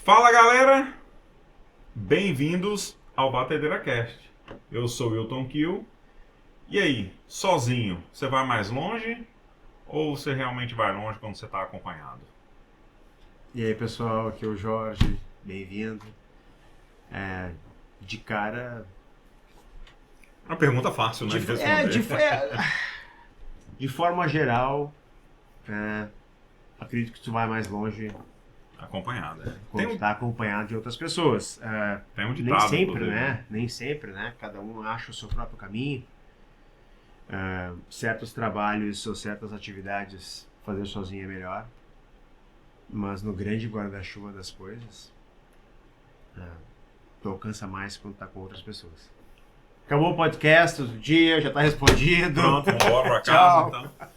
Fala galera, bem-vindos ao Batedeira Cast. Eu sou o Wilton Kill. E aí, sozinho, você vai mais longe ou você realmente vai longe quando você está acompanhado? E aí pessoal, aqui é o Jorge, bem-vindo. De cara. Uma pergunta fácil, né, De, de é, responder. de, é, de forma geral, é, acredito que tu vai mais longe Acompanhado, é. quando está acompanhado de outras pessoas. Tem um Nem ditado, sempre, inclusive, né? né? Nem sempre, né? Cada um acha o seu próprio caminho. Certos trabalhos ou certas atividades fazer sozinho é melhor. Mas no grande guarda-chuva das coisas, tu alcança mais quando tá com outras pessoas. Acabou o podcast do dia, já tá respondido. Pronto, vamos embora pra Tchau. casa, então.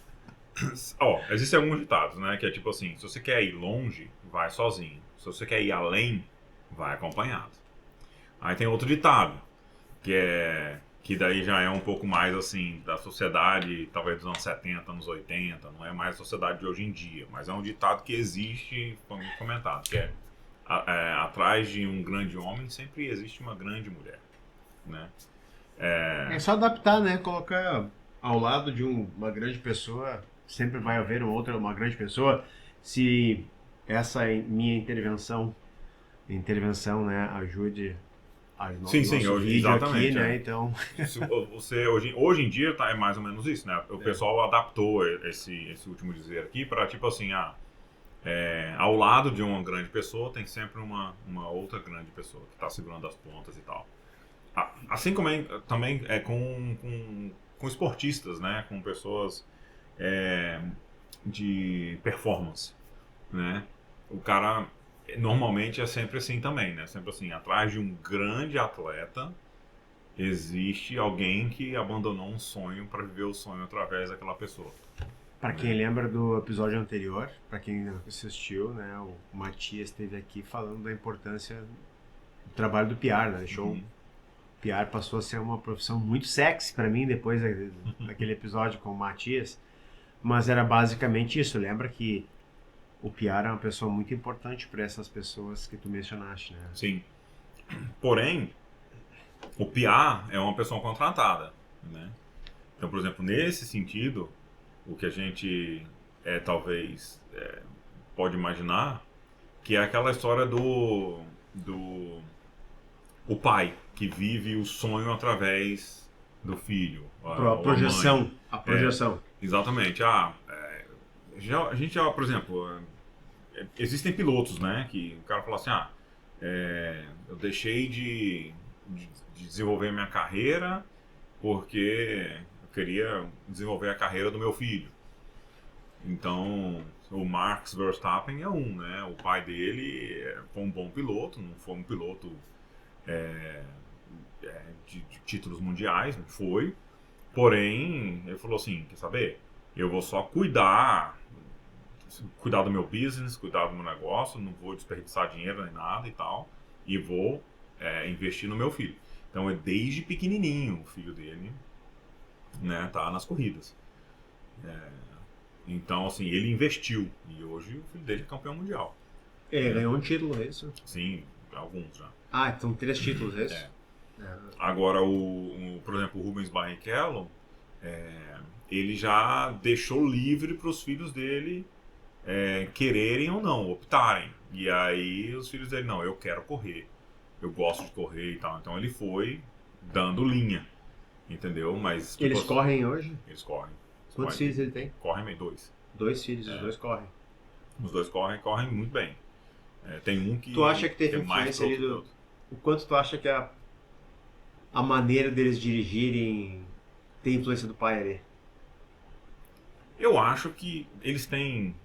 Ó, existem alguns ditados, né, que é tipo assim, se você quer ir longe, vai sozinho. Se você quer ir além, vai acompanhado. Aí tem outro ditado, que daí já é um pouco mais assim da sociedade, talvez dos anos 70, anos 80, não é mais a sociedade de hoje em dia, mas é um ditado que existe, como comentado, que atrás de um grande homem sempre existe uma grande mulher, né? É só adaptar, né? Colocar ao lado de uma grande pessoa, sempre vai haver uma grande pessoa. Se essa minha intervenção, né, ajude Sim, o nosso hoje, vídeo aqui, exatamente. né? Então, Se você hoje em dia é mais ou menos isso, né? O pessoal adaptou esse último dizer aqui para tipo assim, ao lado de uma grande pessoa tem sempre uma outra grande pessoa que está segurando as pontas e tal. Assim como também é com esportistas, né? Com pessoas de performance, né? O cara normalmente é sempre assim também, né? Sempre assim, atrás de um grande atleta existe alguém que abandonou um sonho para viver o sonho através daquela pessoa. para quem lembra do episódio anterior, para quem não assistiu, né, o Matias esteve aqui falando da importância do trabalho do PR, né? Deixou PR passou a ser uma profissão muito sexy para mim depois daquele episódio com o Matias, mas era basicamente isso. Lembra que o PR é uma pessoa muito importante para essas pessoas que tu mencionaste, né? Sim. Porém, o PA é uma pessoa contratada, né? Então, por exemplo, nesse sentido, o que a gente talvez pode imaginar que é aquela história do o pai que vive o sonho através do filho, A ou a mãe. projeção, a projeção. Exatamente. A gente já, por exemplo, existem pilotos, né, que o cara fala assim, eu deixei de desenvolver minha carreira porque eu queria desenvolver a carreira do meu filho. Então, o Max Verstappen é né? O pai dele foi um bom piloto, não foi um piloto de títulos mundiais, não foi. Porém, ele falou assim, quer saber? Eu vou só cuidar do meu business, cuidar do meu negócio, não vou desperdiçar dinheiro nem nada e tal, e vou investir no meu filho. Então, é desde pequenininho o filho dele, né, tá nas corridas. Então, assim, ele investiu e hoje o filho dele é campeão mundial. Ganhou um título, é isso? Sim, alguns já. Então 3 títulos, é isso? Agora, por exemplo, o Rubens Barrichello, ele já deixou livre para os filhos dele quererem ou não, optarem. E aí os filhos dele, não, eu quero correr, eu gosto de correr e tal. Então ele foi dando linha, entendeu? Mas tipo, Eles correm hoje? Eles correm. Quantos filhos ele tem? Correm 2. 2 filhos, os dois correm. Os dois correm muito bem. Tem um que Tu acha que teve é mais influência ali pronto o quanto tu acha que a maneira deles dirigirem tem influência do pai ali? Eu acho que eles têm.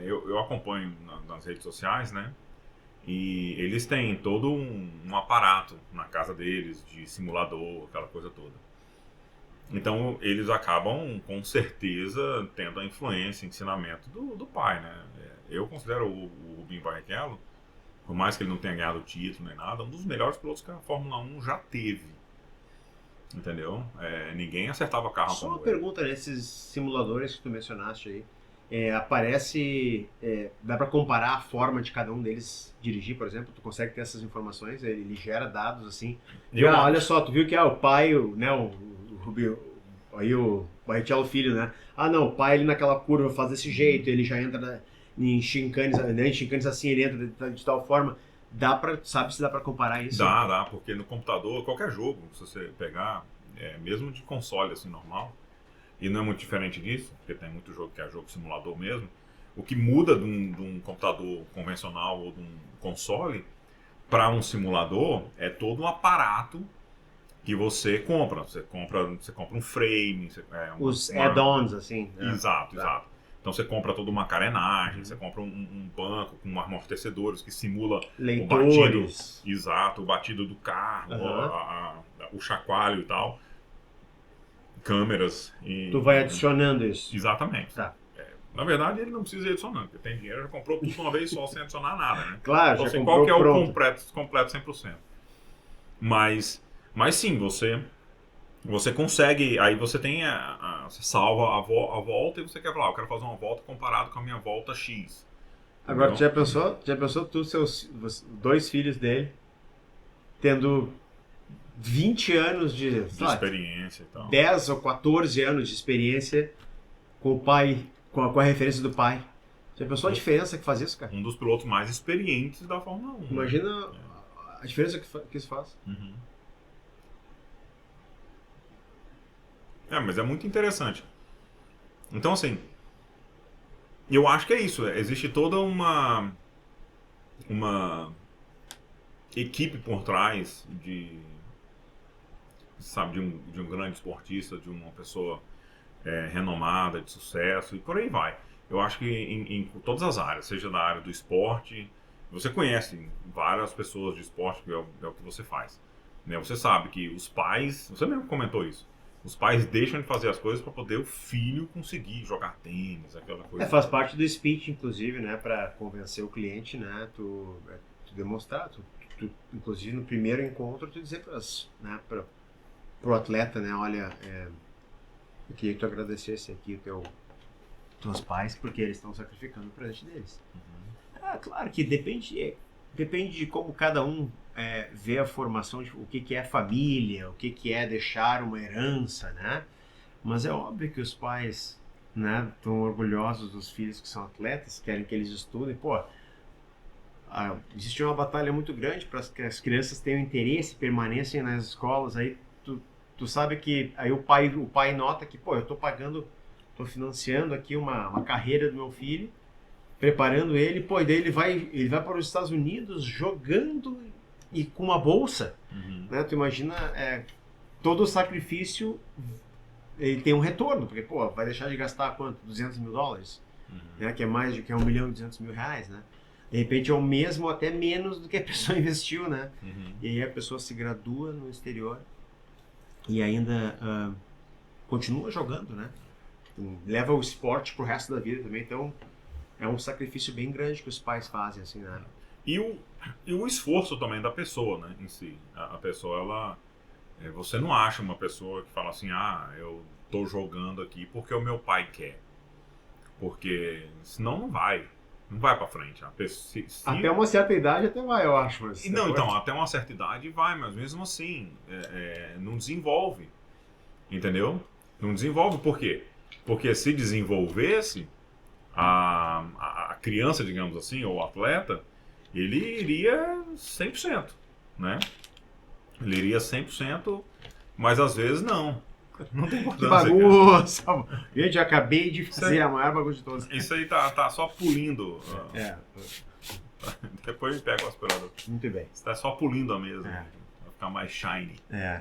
Eu acompanho nas redes sociais, né? E eles têm todo um aparato na casa deles, de simulador, aquela coisa toda. Então eles acabam, com certeza, tendo a influência, ensinamento do pai, né? Eu considero o Rubinho Barrichello, por mais que ele não tenha ganhado o título nem nada, um dos melhores pilotos que a Fórmula 1 já teve. Entendeu? Ninguém acertava carro Só como uma ele. pergunta nesses simuladores que tu mencionaste aí. aparece, dá para comparar a forma de cada um deles dirigir, por exemplo? Tu consegue ter essas informações? Ele gera dados assim. Olha só, tu viu que o pai, né, o Rubio, aí o Barrichello filho, né? Ah, não, o pai ele naquela curva faz desse jeito, ele já entra em chincanes, né? Em chincanes assim, ele entra de tal forma. Sabe se dá para comparar isso? Dá, porque no computador, qualquer jogo, se você pegar, mesmo de console assim normal, e não é muito diferente disso, porque tem muito jogo que é jogo simulador mesmo, o que muda de um computador convencional ou de um console para um simulador é todo um aparato que você compra. Você compra um frame, os add-ons, assim. Né? Exato. Então você compra toda uma carenagem, você compra um banco com amortecedores que simula leitores. O batido. Exato, o batido do carro, o chacoalho e tal. Câmeras. Tu vai adicionando isso. Exatamente. Tá. Na verdade, ele não precisa ir adicionando, porque tem dinheiro, já comprou tudo de uma vez só, sem adicionar nada, né? Claro, então, já assim, comprou qual que é pronto. o completo 100%. Mas sim, você consegue, aí você tem você salva a volta e você quer falar, eu quero fazer uma volta comparado com a minha volta X. Agora, tu já pensou tu, seus 2 filhos dele, tendo 20 anos de experiência e tal. 10 ou 14 anos de experiência com o pai, com a referência do pai. Já pensou a diferença que faz isso, cara? Um dos pilotos mais experientes da Fórmula 1. Imagina a diferença que isso faz. Uhum. Mas é muito interessante. Então, assim, eu acho que é isso. Existe toda uma equipe por trás de um grande esportista, de uma pessoa renomada, de sucesso, e por aí vai. Eu acho que em todas as áreas, seja na área do esporte, você conhece várias pessoas de esporte, que é o que você faz. Né? Você sabe que os pais, você mesmo comentou isso, os pais deixam de fazer as coisas para poder o filho conseguir jogar tênis, aquela coisa. Faz parte do speech, inclusive, né, para convencer o cliente, né, tu demonstrar, tu, inclusive no primeiro encontro, tu dizer pro atleta, né, olha, eu queria que tu agradecesse aqui teus pais, porque eles estão sacrificando o presente deles. Uhum. Claro que depende de como cada um vê a formação, de o que é família, o que é deixar uma herança, né? Mas é óbvio que os pais, né, estão orgulhosos dos filhos que são atletas, querem que eles estudem. Pô, existe uma batalha muito grande para que as crianças tenham interesse, permaneçam nas escolas. Aí tu sabe que aí o pai nota que, pô, eu tô financiando aqui uma carreira do meu filho, preparando ele, pô, e daí ele vai para os Estados Unidos jogando e com uma bolsa, né? Tu imagina todo o sacrifício, ele tem um retorno, porque, pô, vai deixar de gastar quanto? $200 mil, né? Que é mais de que R$1,2 milhão, né? De repente é o mesmo, até menos do que a pessoa investiu, né? E aí a pessoa se gradua no exterior e ainda continua jogando, né? Leva o esporte pro resto da vida também, então é um sacrifício bem grande que os pais fazem, assim, né? E o esforço também da pessoa, né, em si. A pessoa, ela... você não acha uma pessoa que fala assim, eu tô jogando aqui porque o meu pai quer. Porque senão não vai pra frente. Até uma certa idade até vai, eu acho. Mas não, então, até uma certa idade vai, mas mesmo assim, não desenvolve. Entendeu? Não desenvolve por quê? Porque se desenvolvesse, a criança, digamos assim, ou o atleta, ele iria 100%, né? Ele iria 100%, mas às vezes não. Não tem importância. Que bagunça! Gente, eu acabei de fazer a maior bagunça de todas. Isso aí tá só pulindo. Depois pega o aspirador. Muito bem. Você tá só pulindo a mesa. Vai ficar mais shiny.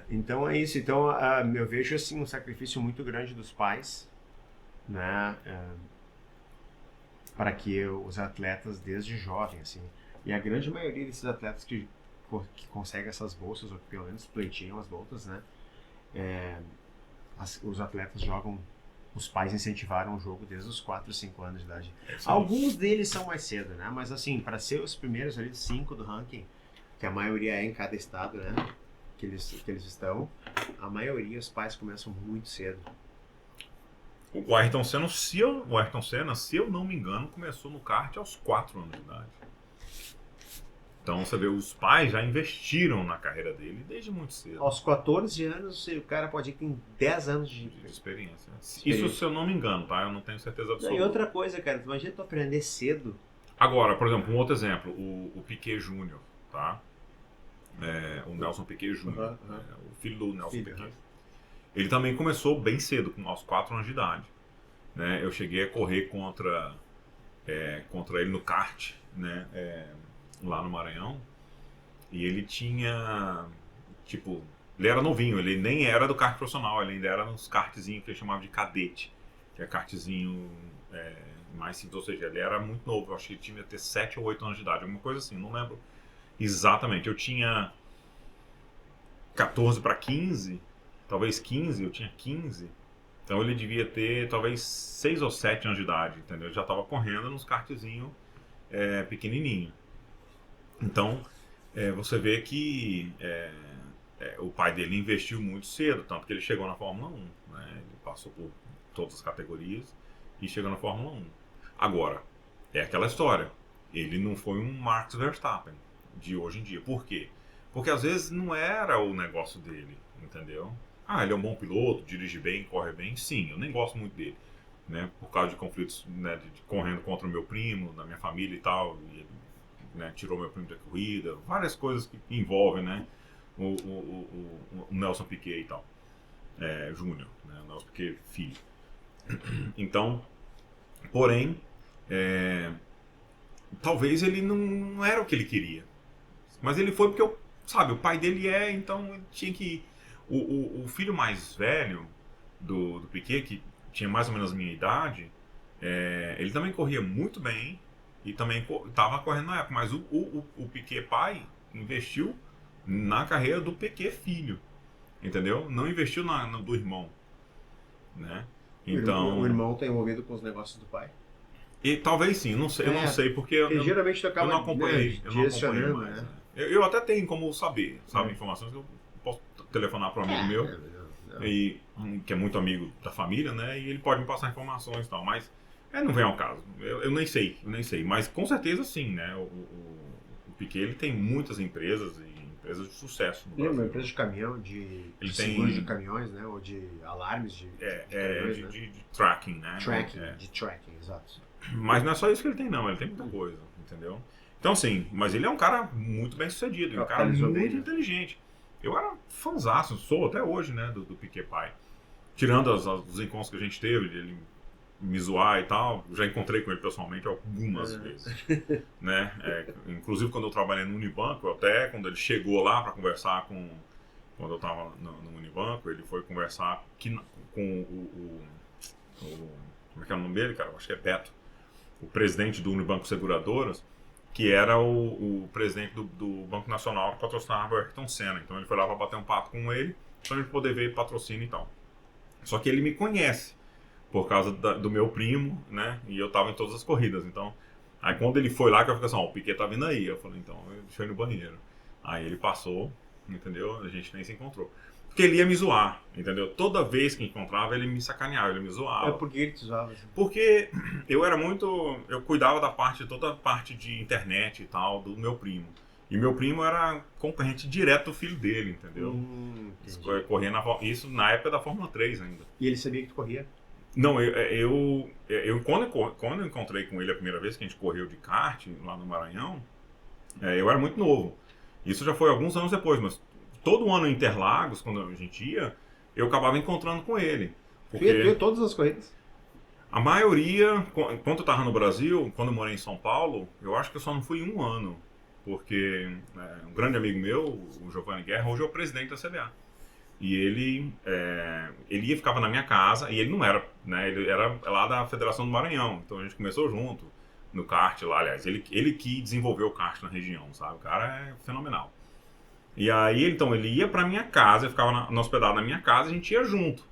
Então é isso. Então eu vejo assim um sacrifício muito grande dos pais, né? Para que os atletas desde jovem, assim, e a grande maioria desses atletas que conseguem essas bolsas, ou que pelo menos pleiteiam as bolsas, né? Os atletas jogam, os pais incentivaram o jogo desde os 4, 5 anos de idade. Alguns deles são mais cedo, né? Mas assim, para ser os primeiros ali 5 do ranking, que a maioria é em cada estado, né? Que eles estão, a maioria os pais começam muito cedo. O Ayrton Senna, se eu não me engano, começou no kart aos 4 anos de idade. Então você vê, os pais já investiram na carreira dele desde muito cedo. Aos 14 anos, o cara pode ir com 10 anos de Experiência. Isso se eu não me engano, tá? Eu não tenho certeza absoluta. E outra coisa, cara, tu imagina tu aprender cedo. Agora, por exemplo, um outro exemplo, o Piquet Júnior, tá? O Nelson Piquet Júnior, o filho do Nelson Piquet. Ele também começou bem cedo, aos 4 anos de idade. Né? Eu cheguei a correr contra ele no kart, né? Lá no Maranhão, e ele tinha, tipo, ele era novinho, ele nem era do kart profissional, ele ainda era nos kartzinhos que ele chamava de cadete, que é kartzinho mais simples, ou seja, ele era muito novo, eu acho que ele tinha que ter 7 ou 8 anos de idade, alguma coisa assim, não lembro exatamente. Eu tinha 14 para 15, talvez 15, eu tinha 15, então ele devia ter talvez 6 ou 7 anos de idade, entendeu? Ele já estava correndo nos kartzinhos pequenininho. Então, você vê que o pai dele investiu muito cedo, tanto que ele chegou na Fórmula 1, né? Ele passou por todas as categorias e chegou na Fórmula 1. Agora, é aquela história, ele não foi um Max Verstappen de hoje em dia. Por quê? Porque às vezes não era o negócio dele, entendeu? Ele é um bom piloto, dirige bem, corre bem, sim, eu nem gosto muito dele, né? Por causa de conflitos, né, de correndo contra o meu primo, da minha família e tal, e ele, né, tirou meu primo da corrida, várias coisas que envolvem, né, o Nelson Piquet e tal, Júnior, né, o Nelson Piquet filho. Então, porém, talvez ele não era o que ele queria, mas ele foi porque, sabe, o pai dele então ele tinha que ir. O filho mais velho do Piquet, que tinha mais ou menos a minha idade, ele também corria muito bem, e também estava correndo na época, mas o Piquet pai investiu na carreira do Piquet filho, entendeu? Não investiu do irmão, né? Então, o irmão está envolvido com os negócios do pai? E talvez sim, não sei, eu não sei, porque geralmente tu acaba, eu não acompanhei, né, eu não acompanhei mais. né? Eu até tenho como saber, informações que eu posso telefonar para um amigo meu, que é muito amigo da família, né? E ele pode me passar informações e tal, mas não vem ao caso. Eu nem sei, mas com certeza sim, né? O Piquet, ele tem muitas empresas e empresas de sucesso no Brasil. Uma empresa de caminhão, de seguros de caminhões, né? Ou de alarmes de caminhões, de tracking, né? De tracking, exato. Mas não é só isso que ele tem, não. Ele tem muita coisa, entendeu? Então, sim, mas ele é um cara muito bem sucedido, um cara muito inteligente. Eu era fãzaço, sou até hoje, né, do Piquet pai. Tirando os encontros que a gente teve, ele me zoar e tal, eu já encontrei com ele pessoalmente algumas vezes, né? Inclusive quando eu trabalhei no Unibanco, até quando ele chegou lá para conversar quando eu estava no Unibanco, ele foi conversar com como é que é o nome dele, cara? Eu acho que é Beto, o presidente do Unibanco Seguradoras, que era o presidente do Banco Nacional que patrocinava o Ayrton Senna. Então ele foi lá para bater um papo com ele, para ele poder ver patrocínio e tal. Só que ele me conhece por causa do meu primo, né? E eu tava em todas as corridas. Então, aí quando ele foi lá, que eu falei assim, o Piquet tá vindo aí. Eu falei, então, deixa eu ir no banheiro. Aí ele passou, entendeu? A gente nem se encontrou. Porque ele ia me zoar, entendeu? Toda vez que encontrava, ele me sacaneava, ele me zoava. Por que ele te zoava? Assim? Porque eu cuidava toda a parte de internet e tal, do meu primo. E meu primo era concorrente direto do filho dele, entendeu? Corria isso na época da Fórmula 3 ainda. E ele sabia que tu corria? Não, quando eu encontrei com ele a primeira vez que a gente correu de kart lá no Maranhão, eu era muito novo. Isso já foi alguns anos depois, mas todo ano em Interlagos, quando a gente ia, eu acabava encontrando com ele. Porque tu ia todas as corridas? A maioria, quando eu estava no Brasil, quando eu morei em São Paulo, eu acho que eu só não fui um ano. Porque um grande amigo meu, o Giovanni Guerra, hoje é o presidente da CBA. E ele ficava na minha casa, e ele não era, né? Ele era lá da Federação do Maranhão. Então a gente começou junto no kart lá, aliás. Ele que desenvolveu o kart na região, sabe? O cara é fenomenal. E aí, então, ele ia pra minha casa, eu ficava hospedado na minha casa e a gente ia junto.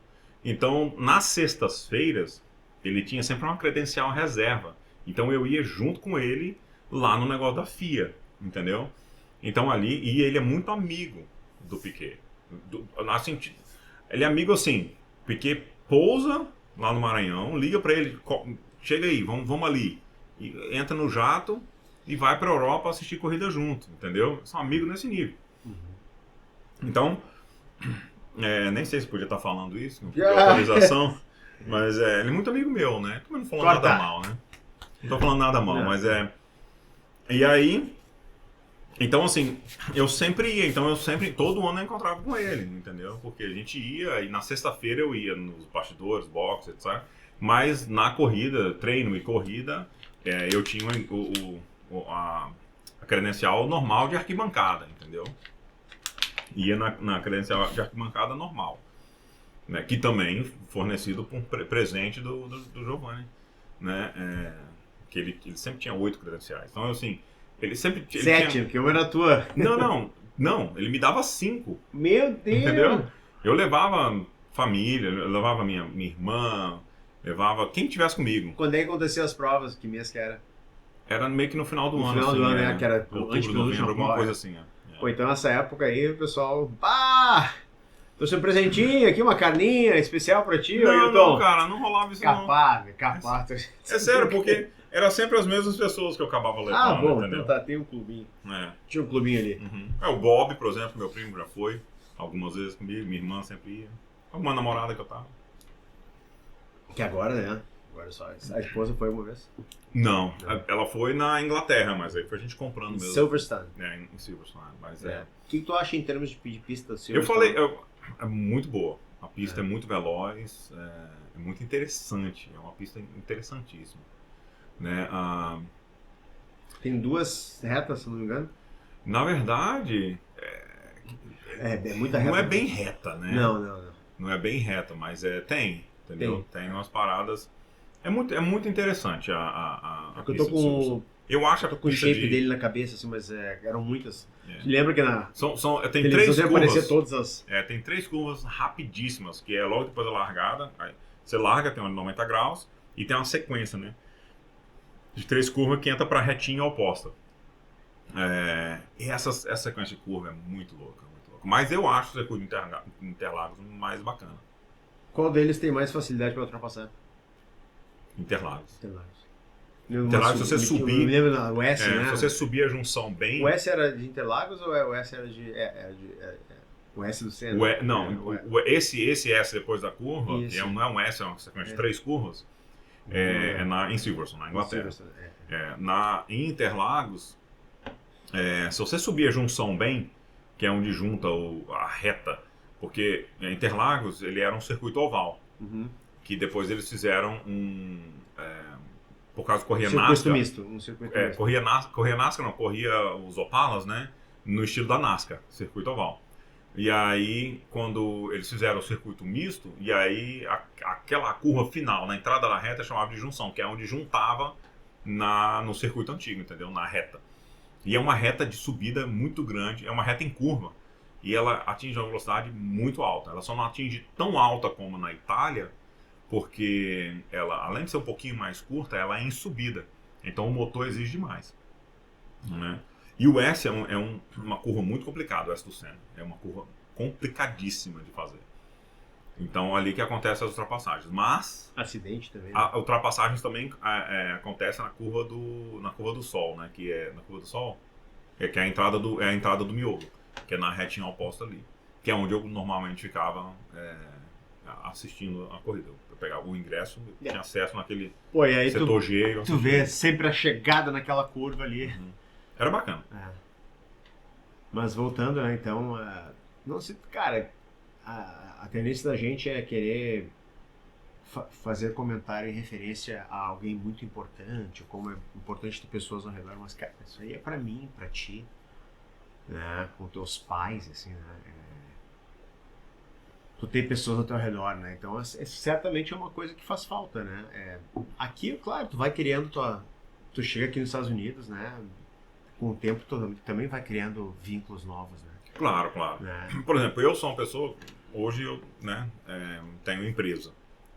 Então, nas sextas-feiras, ele tinha sempre uma credencial reserva. Então eu ia junto com ele lá no negócio da FIA, entendeu? Então ali, e ele é muito amigo do Piquet. Assim, ele é amigo assim, Piquet pousa lá no Maranhão, liga pra ele, chega aí, vamos ali. E entra no jato e vai pra Europa assistir corrida junto, entendeu? São amigos nesse nível. Então, nem sei se podia estar falando isso, não podia autorização, mas ele é muito amigo meu, né? Também não falando nada mal, né? Não tô falando nada mal, mas E aí, então assim, eu sempre ia, todo ano eu encontrava com ele, entendeu? Porque a gente ia, e na sexta-feira eu ia nos bastidores, boxe, etc. Mas na corrida, treino e corrida, eu tinha a credencial normal de arquibancada, entendeu? Ia na credencial de arquibancada normal, né? Que também fornecido por presente do Giovanni, né? Que ele sempre tinha 8 credenciais. Então, assim, ele sempre... 7, porque uma era tua. Não, ele me dava 5. Meu Deus! Entendeu? Eu levava família, eu levava minha irmã, levava quem tivesse comigo. Quando é que aconteceu as provas? Que mês que era? Era meio que no final do ano. No final do ano, né? Que era outubro, novembro, alguma coisa assim. Pô, então nessa época aí o pessoal... Trouxe um presentinho aqui, uma carninha especial pra ti, Ailton. Não, cara, não rolava isso capaz. É sério, porque era sempre as mesmas pessoas que eu acabava levando, bom, entendeu? então tá, tem um clubinho. Tinha um clubinho ali. Uhum. O Bob, por exemplo, meu primo já foi algumas vezes comigo, minha irmã sempre ia. Alguma namorada que eu tava. Que agora, né? Agora só. A esposa foi uma vez? Não, ela foi na Inglaterra, mas aí foi a gente comprando mesmo. Silverstone. Em Silverstone, mas O que tu acha em termos de pista Silverstone? Eu falei, é muito boa. A pista é muito veloz, é muito interessante. É uma pista interessantíssima. Né? Tem 2 retas, se não me engano? Na verdade... É muita reta. Não é bem reta, né? Não. Não é bem reta, mas tem, entendeu? Tem umas paradas... É muito interessante a eu tô com... Eu acho tô com o shape dele na cabeça, assim, mas eram muitas. Lembra que na... tem 3 curvas. Todas as... tem 3 curvas rapidíssimas, que é logo depois da largada. Aí você larga, tem 90 graus, e tem uma sequência, né? De 3 curvas que entra pra retinha oposta. E essa sequência de curva é muito louca, muito louca. Mas eu acho o circuito de Interlagos mais bacana. Qual deles tem mais facilidade para ultrapassar? Interlagos. Interlagos, se você subir... Eu me lembro do S, né? Se você subir a junção bem... O S era de Interlagos ou o S era de... o S do centro? Esse S depois da curva, que não é um S, é uma sequência de 3 curvas, em Silverstone, na Inglaterra. Em Interlagos, se você subir a junção bem, que é onde junta a reta, porque Interlagos ele era um circuito oval, que depois eles fizeram por causa corria NASCAR. Um circuito misto. Corria NASCAR, não, corria os Opalas, né? No estilo da NASCAR, circuito oval. E aí, quando eles fizeram o circuito misto, e aí aquela curva final, na entrada da reta, chamava de junção, que é onde juntava no circuito antigo, entendeu? Na reta. E é uma reta de subida muito grande, é uma reta em curva. E ela atinge uma velocidade muito alta. Ela só não atinge tão alta como na Itália, porque ela, além de ser um pouquinho mais curta, ela é em subida. Então o motor exige mais. Né? E o S é uma curva muito complicada, o S do Senna. É uma curva complicadíssima de fazer. Então ali que acontecem as ultrapassagens. Mas... acidente também. Né? Ultrapassagens também acontecem na curva do Sol, né? Que é na curva do Sol, que é a entrada do miolo, que é na retinha oposta ali. Que é onde eu normalmente ficava assistindo a corrida. Eu pegava o ingresso, tinha acesso naquele setor G. Tu vê sempre a chegada naquela curva ali. Era bacana. Mas voltando, né, então, não sei, cara, a tendência da gente é querer fazer comentário em referência a alguém muito importante, como é importante ter pessoas ao redor, mas, cara, isso aí é pra mim, pra ti, né, com teus pais, assim, né, tu ter pessoas ao teu redor, né, então certamente é uma coisa que faz falta, né, aqui, claro, tu vai criando tu chega aqui nos Estados Unidos, né, com o tempo tu também vai criando vínculos novos, né. Claro. Por exemplo, eu sou uma pessoa, hoje eu tenho empresa.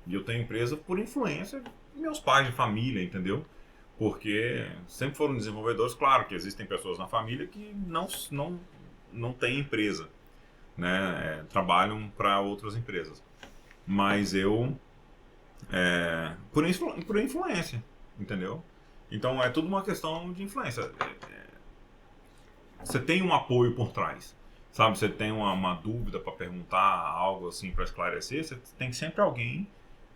E eu tenho empresa por influência de meus pais de família, entendeu? Porque sempre foram desenvolvedores. Claro que existem pessoas na família que não têm empresa, né? Trabalham para outras empresas. Mas eu por influência, entendeu? Então é tudo uma questão de influência. Você tem um apoio por trás, sabe? Você tem uma dúvida para perguntar, algo assim para esclarecer, você tem sempre alguém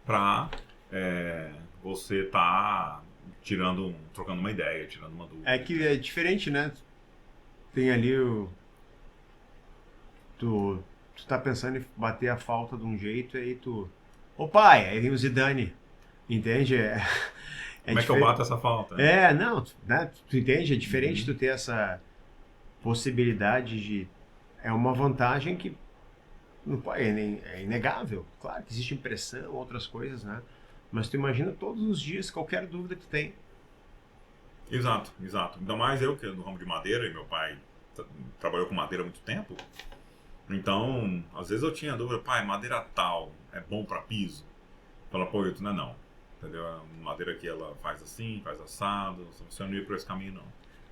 para você tá trocando uma ideia, tirando uma dúvida. É que é diferente, né? Tem ali tu tá pensando em bater a falta de um jeito, aí tu... Ô pai, aí vem o Zidane, entende? Como é que eu bato essa falta? Não, né? Tu entende? É diferente tu ter essa possibilidade de... É uma vantagem que não pode, é inegável. Claro que existe impressão, outras coisas, né? Mas tu imagina todos os dias, qualquer dúvida que tu tem. Exato. Ainda mais eu, que é do ramo de madeira, e meu pai trabalhou com madeira há muito tempo. Então, às vezes eu tinha dúvida, pai, madeira tal é bom para piso? Fala, pô, isso não é não. Entendeu? A madeira que ela faz assim, faz assado, você não ia por esse caminho não.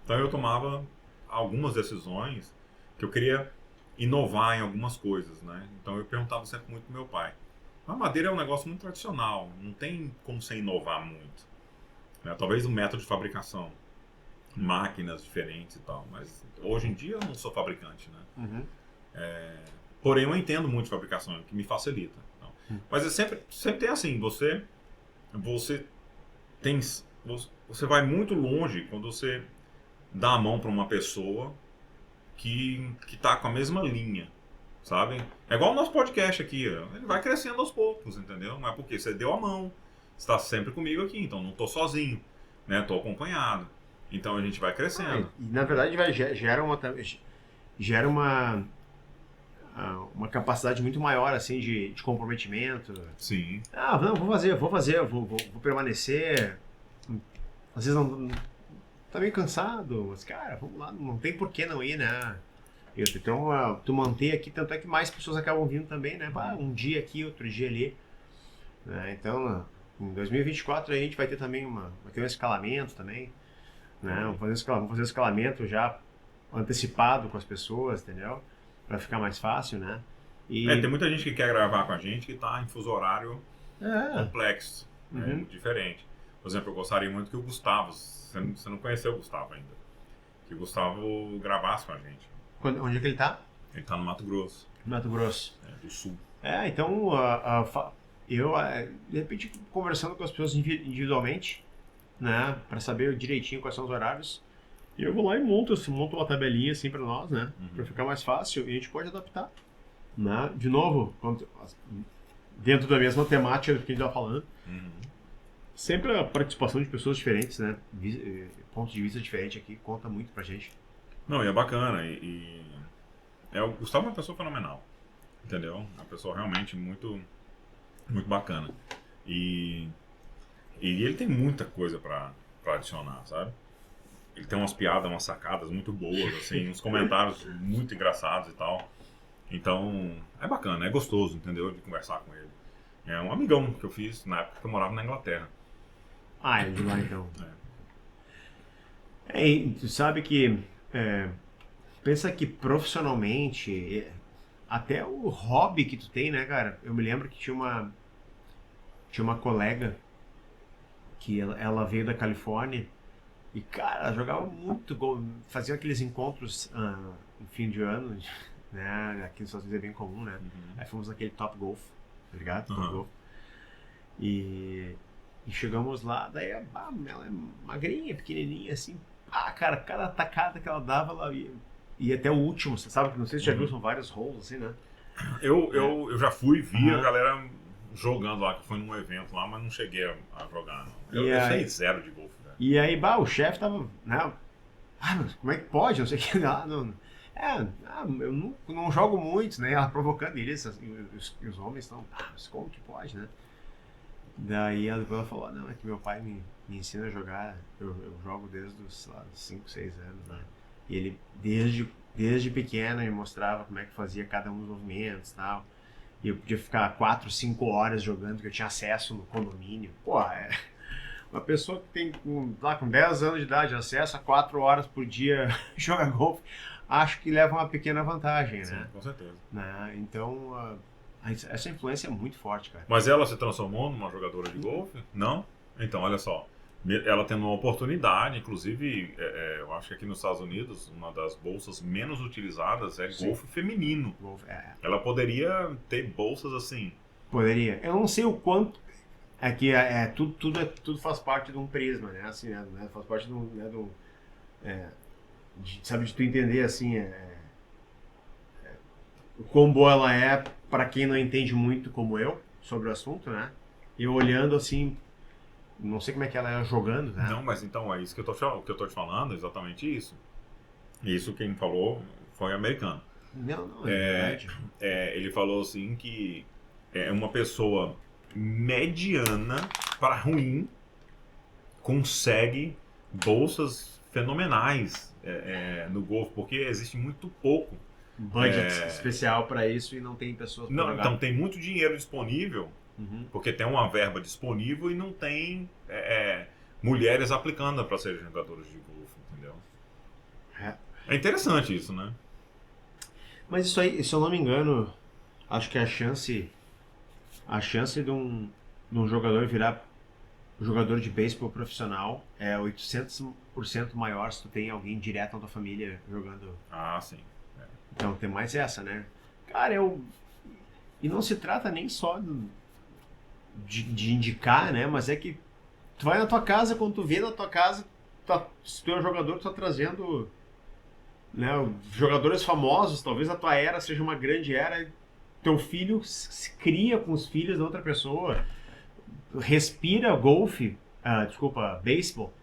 Então eu tomava algumas decisões que eu queria inovar em algumas coisas, né? Então eu perguntava sempre muito pro meu pai. A madeira é um negócio muito tradicional, não tem como você inovar muito. Né? Talvez o método de fabricação, máquinas diferentes e tal, mas hoje em dia eu não sou fabricante, né? Uhum. Porém eu entendo muito de fabricação, que me facilita. Então. Mas sempre tem assim, você vai muito longe quando você dá a mão para uma pessoa que tá com a mesma linha, sabe? É igual o nosso podcast aqui, ó. Ele vai crescendo aos poucos, entendeu? Mas porque você deu a mão, você está sempre comigo aqui, então não tô sozinho, né? Tô acompanhado. Então a gente vai crescendo. E na verdade gera uma capacidade muito maior assim de comprometimento. Sim. Não, vou fazer, vou permanecer. Às vezes não tá meio cansado, mas cara, vamos lá, não tem por que não ir, né? Então, tu manter aqui, tanto é que mais pessoas acabam vindo também, né? Um dia aqui, outro dia ali. Né? Então, em 2024 a gente vai ter também vai ter um escalamento também. Né? Vamos fazer um escalamento já antecipado com as pessoas, entendeu? Pra ficar mais fácil, né? Tem muita gente que quer gravar com a gente que tá em fuso horário complexo, diferente. Por exemplo, eu gostaria muito que o Gustavo, você não conheceu o Gustavo ainda, que o Gustavo gravasse com a gente. Onde é que ele tá? Ele tá no Mato Grosso. Mato Grosso. Do Sul. Então, eu, de repente, conversando com as pessoas individualmente, né, para saber direitinho quais são os horários, e eu vou lá e monto uma tabelinha assim para nós, né, para ficar mais fácil, e a gente pode adaptar, né, de novo, dentro da mesma temática que a gente tá falando, sempre a participação de pessoas diferentes, né, pontos de vista diferentes aqui, conta muito pra gente. Não, e é bacana, o Gustavo é uma pessoa fenomenal, entendeu? É uma pessoa realmente muito, muito bacana. E ele tem muita coisa pra adicionar, sabe? Ele tem umas piadas, umas sacadas muito boas, assim, uns comentários muito engraçados e tal. Então, é bacana, é gostoso, entendeu? De conversar com ele. É um amigão que eu fiz na época que eu morava na Inglaterra. É de lá então. E tu sabe que pensa que profissionalmente até o hobby que tu tem, né, cara? Eu me lembro que tinha uma colega que ela veio da Califórnia e, cara, ela jogava muito gol, fazia aqueles encontros no fim de ano, né? Aqui nos Estados Unidos é bem comum, né? Aí fomos naquele Top Golf, tá ligado? Top Golf. E chegamos lá, daí ela é magrinha, pequenininha, assim. Cara, cada tacada que ela dava, ela ia até o último, você sabe? Não sei se já viu, são vários holes, assim, né? Eu já vi a galera jogando lá, que foi num evento lá, mas não cheguei a jogar, não. Eu sei zero de golfe, velho. E aí, o chefe tava, né? Mas como é que pode? Não sei o que. Eu não jogo muito, né? Ela provocando eles, os homens estão, mas como que pode, né? Daí depois ela falou, não, é que meu pai me ensina a jogar, eu jogo desde os, sei lá, 5, 6 anos, né? E ele, desde pequeno, me mostrava como é que fazia cada um dos movimentos e tal. E eu podia ficar 4, 5 horas jogando, porque eu tinha acesso no condomínio. Uma pessoa que tem com 10 anos de idade acesso a 4 horas por dia jogar golfe, acho que leva uma pequena vantagem, né? Sim, com certeza. Né? Então, Essa influência é muito forte, cara. Mas ela se transformou numa jogadora de golfe? Não? Então, olha só. Ela tendo uma oportunidade, inclusive, eu acho que aqui nos Estados Unidos, uma das bolsas menos utilizadas é golfe feminino. Ela poderia ter bolsas assim. Poderia. Eu não sei o quanto. É que tudo faz parte de um prisma, né? Assim, né? Faz parte de um. Né? Sabe, de tu entender assim. O quão boa ela é para quem não entende muito como eu sobre o assunto, né? E olhando assim. Não sei como é que ela é jogando, né? Não, mas então é isso que eu tô te falando, exatamente isso. Isso quem falou foi americano. Não, é verdade. Ele falou assim que uma pessoa mediana para ruim consegue bolsas fenomenais no golfe, porque existe muito pouco budget especial para isso e não tem pessoas para jogar. Então tem muito dinheiro disponível, porque tem uma verba disponível e não tem mulheres aplicando para serem jogadoras de golfe, entendeu? É interessante isso, né? Mas isso aí, se eu não me engano, acho que a chance de um jogador virar jogador de beisebol profissional é 800% maior se tu tem alguém direto na tua família jogando. Ah, sim. Então tem mais essa, né? Cara, e não se trata nem só de indicar, né? Mas é que tu vai na tua casa, quando tu vê na tua casa, se tu é um jogador, tu tá trazendo, né, jogadores famosos, talvez a tua era seja uma grande era, teu filho se cria com os filhos da outra pessoa, respira golfe, beisebol.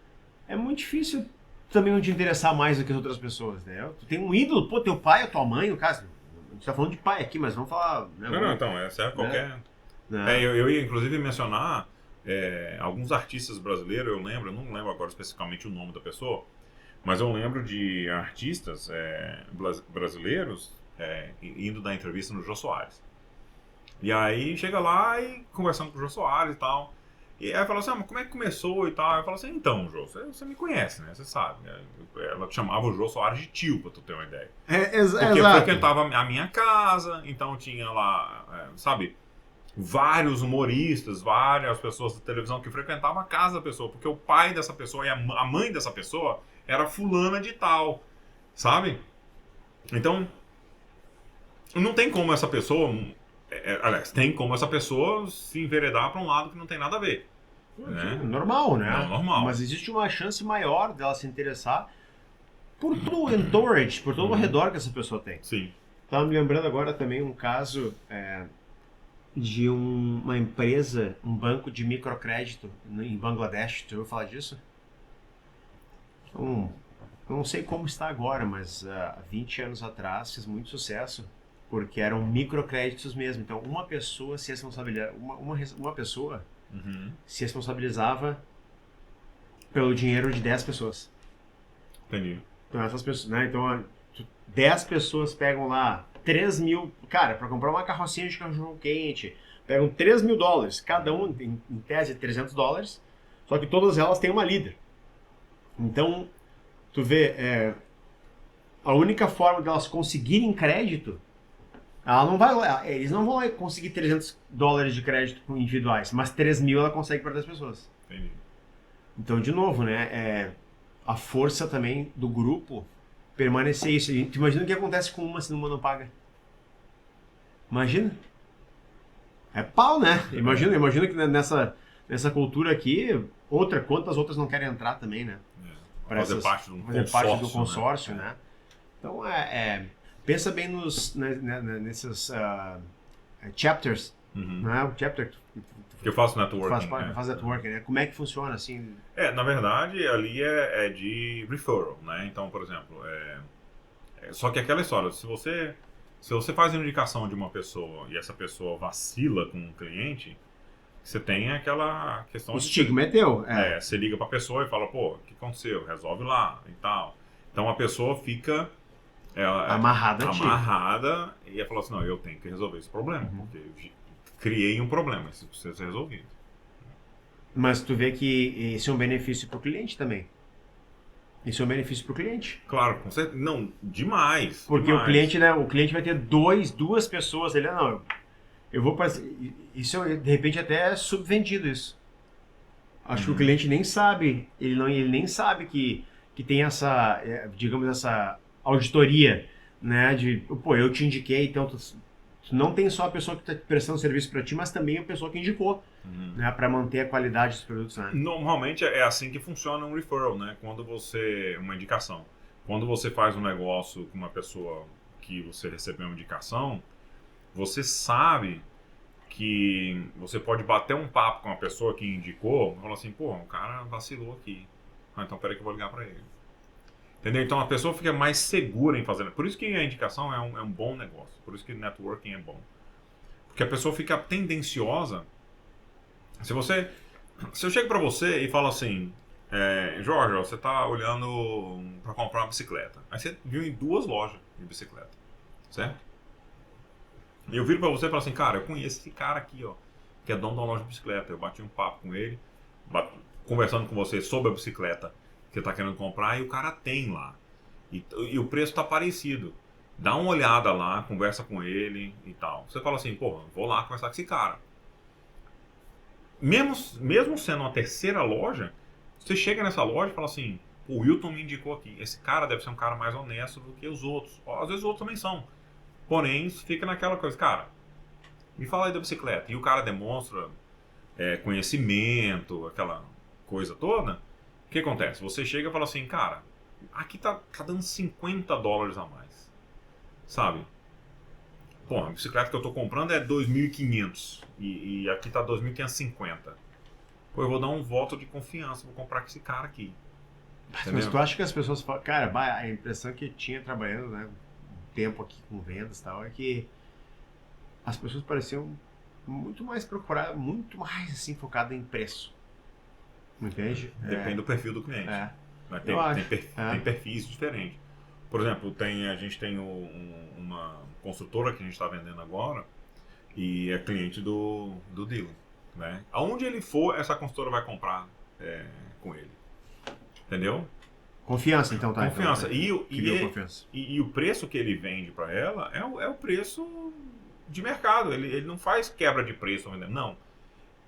É muito difícil também não te interessar mais do que as outras pessoas, né? Tu tem um ídolo, pô, teu pai ou tua mãe, no caso. A gente tá falando de pai aqui, mas vamos falar... Né, não, então, qualquer... Eu ia inclusive mencionar alguns artistas brasileiros, eu não lembro agora especificamente o nome da pessoa, mas eu lembro de artistas brasileiros indo dar entrevista no Jô Soares. E aí chega lá e conversando com o Jô Soares e tal. E aí fala assim, mas como é que começou e tal? Eu falo assim, então, Jô, você me conhece, né? Você sabe. Né? Ela chamava o Jô Soares de tio, pra tu ter uma ideia. Porque frequentava a minha casa, então tinha lá, sabe, vários humoristas, várias pessoas da televisão que frequentavam a casa da pessoa, porque o pai dessa pessoa e a mãe dessa pessoa era fulana de tal, sabe? Então, não tem como essa pessoa... Aliás, tem como essa pessoa se enveredar para um lado que não tem nada a ver. Né? Normal, né? Não, normal. Mas existe uma chance maior dela se interessar por todo o entourage, por todo o redor que essa pessoa tem. Sim. Estava me lembrando agora também um caso de uma empresa, um banco de microcrédito em Bangladesh. Tu ouviu falar disso? Eu não sei como está agora, mas há 20 anos atrás fez muito sucesso. Porque eram microcréditos mesmo. Então, uma pessoa se responsabilizava, uma pessoa se responsabilizava pelo dinheiro de 10 pessoas. Entendi. Então, essas pessoas, né? Então, 10 pessoas pegam lá 3 mil... Cara, para comprar uma carrocinha de cachorro quente, pegam 3 mil dólares. Cada um, em tese, 300 dólares. Só que todas elas têm uma líder. Então, tu vê... a única forma delas conseguirem crédito... eles não vão conseguir 300 dólares de crédito individuais, mas 3 mil ela consegue para 10 pessoas. Entendi. Então, de novo, né, a força também do grupo permanecer isso. E tu imagina o que acontece com uma se uma não paga? Imagina. É pau, né? Imagina que nessa cultura aqui, quantas outras não querem entrar também, né? Fazer parte do consórcio, né? Então, pensa bem nesses chapters, né? O chapter que eu faço networking. Faz networking, né? Como é que funciona assim? Na verdade, ali é de referral, né? Então, por exemplo, só que aquela história, se você faz uma indicação de uma pessoa e essa pessoa vacila com um cliente, você tem aquela questão... O estigma é teu. Você liga pra pessoa e fala, pô, o que aconteceu? Resolve lá e tal. Então, a pessoa fica... amarrada e ela falou assim, não, eu tenho que resolver esse problema, porque eu criei um problema, isso precisa ser resolvido. Mas tu vê que isso é um benefício pro cliente também. Isso é um benefício pro cliente. Claro, com certeza. Não, demais. Porque demais. O cliente vai ter duas pessoas, ele não, Isso de repente até é subvendido isso. Acho que o cliente nem sabe, ele nem sabe que tem essa, digamos, essa auditoria, né? De, pô, eu te indiquei, então tu não tem só a pessoa que está prestando serviço para ti, mas também a pessoa que indicou, né? Para manter a qualidade dos produtos, né? Normalmente é assim que funciona um referral, né? Uma indicação. Quando você faz um negócio com uma pessoa que você recebeu uma indicação, você sabe que você pode bater um papo com a pessoa que indicou e falar assim, pô, o cara vacilou aqui. Então peraí que eu vou ligar para ele. Entendeu? Então a pessoa fica mais segura em fazer. Por isso que a indicação é um bom negócio. Por isso que networking é bom. Porque a pessoa fica tendenciosa. Se eu chego para você e falo assim, Jorge, você tá olhando para comprar uma bicicleta. Aí você viu em 2 lojas de bicicleta, certo? E eu viro para você e falo assim, cara, eu conheço esse cara aqui, ó, que é dono da loja de bicicleta. Eu bati um papo com ele, conversando com você sobre a bicicleta que você tá querendo comprar, e o cara tem lá. E o preço tá parecido. Dá uma olhada lá, conversa com ele e tal. Você fala assim, pô, vou lá conversar com esse cara. Mesmo sendo uma terceira loja, você chega nessa loja e fala assim, o Wilton me indicou aqui, esse cara deve ser um cara mais honesto do que os outros. Às vezes os outros também são. Porém, fica naquela coisa, cara, me fala aí da bicicleta. E o cara demonstra conhecimento, aquela coisa toda. O que acontece? Você chega e fala assim, cara, aqui tá dando $50 a mais. Sabe? Pô, a bicicleta que eu tô comprando é 2.500 e aqui tá 2.550. Pô, eu vou dar um voto de confiança, vou comprar com esse cara aqui. Mas tu acha que as pessoas falam, cara, a impressão que eu tinha trabalhando, né, um tempo aqui com vendas e tal, é que as pessoas pareciam muito mais procurar, muito mais assim, focado em preço. Entende? Depende do perfil do cliente. Mas tem perfis diferentes. Por exemplo, a gente tem uma construtora que a gente está vendendo agora e é cliente do dealer. Né? Aonde ele for, essa construtora vai comprar com ele. Entendeu? Confiança, então, tá? Confiança. Então, confiança. E o preço que ele vende para ela é o preço de mercado. Ele não faz quebra de preço. Não.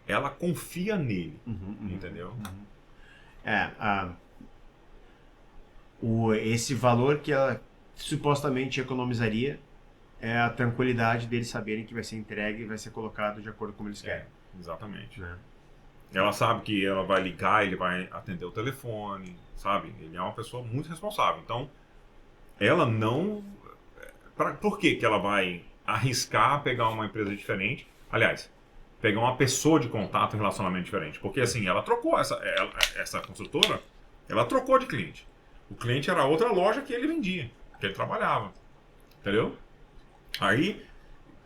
Ela confia nele. Entendeu? Esse valor que ela supostamente economizaria é a tranquilidade deles saberem que vai ser entregue e vai ser colocado de acordo com como eles querem. Exatamente. Né? Ela sabe que ela vai ligar, ele vai atender o telefone, sabe? Ele é uma pessoa muito responsável. Então, ela não... Por que ela vai arriscar pegar uma empresa diferente? Aliás, pegar uma pessoa de contato em relacionamento diferente. Porque, assim, ela trocou essa construtora, ela trocou de cliente. O cliente era outra loja que ele vendia, que ele trabalhava. Entendeu? Aí...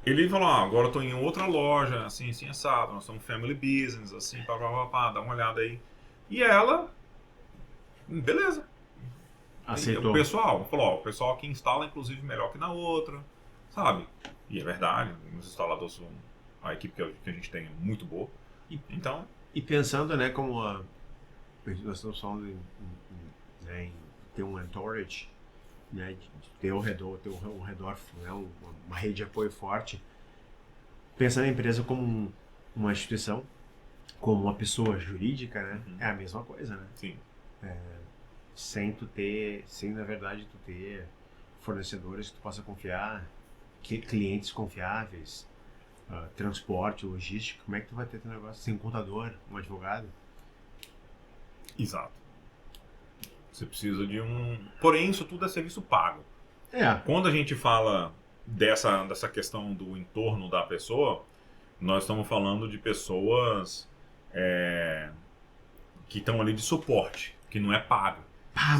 ele falou, agora eu tô em outra loja, assim, assado, nós somos family business, assim, dá uma olhada aí. E ela, beleza. Aceitou. O pessoal falou, o pessoal aqui instala, inclusive, melhor que na outra, sabe? E é verdade, os instaladores, a equipe que a gente tem é muito boa. Então... E pensando, né, como nós estamos falando em ter um entourage, né, de ter ao redor, né, uma rede de apoio forte, pensando na empresa como uma instituição, como uma pessoa jurídica, né, é a mesma coisa, né? Sim. Sem na verdade tu ter fornecedores que tu possa confiar, clientes confiáveis, transporte, logística, como é que tu vai ter teu negócio sem um contador, um advogado? Exato. Você precisa de Porém, isso tudo é serviço pago. Quando a gente fala dessa questão do entorno da pessoa, nós estamos falando de pessoas que estão ali de suporte, que não é pago.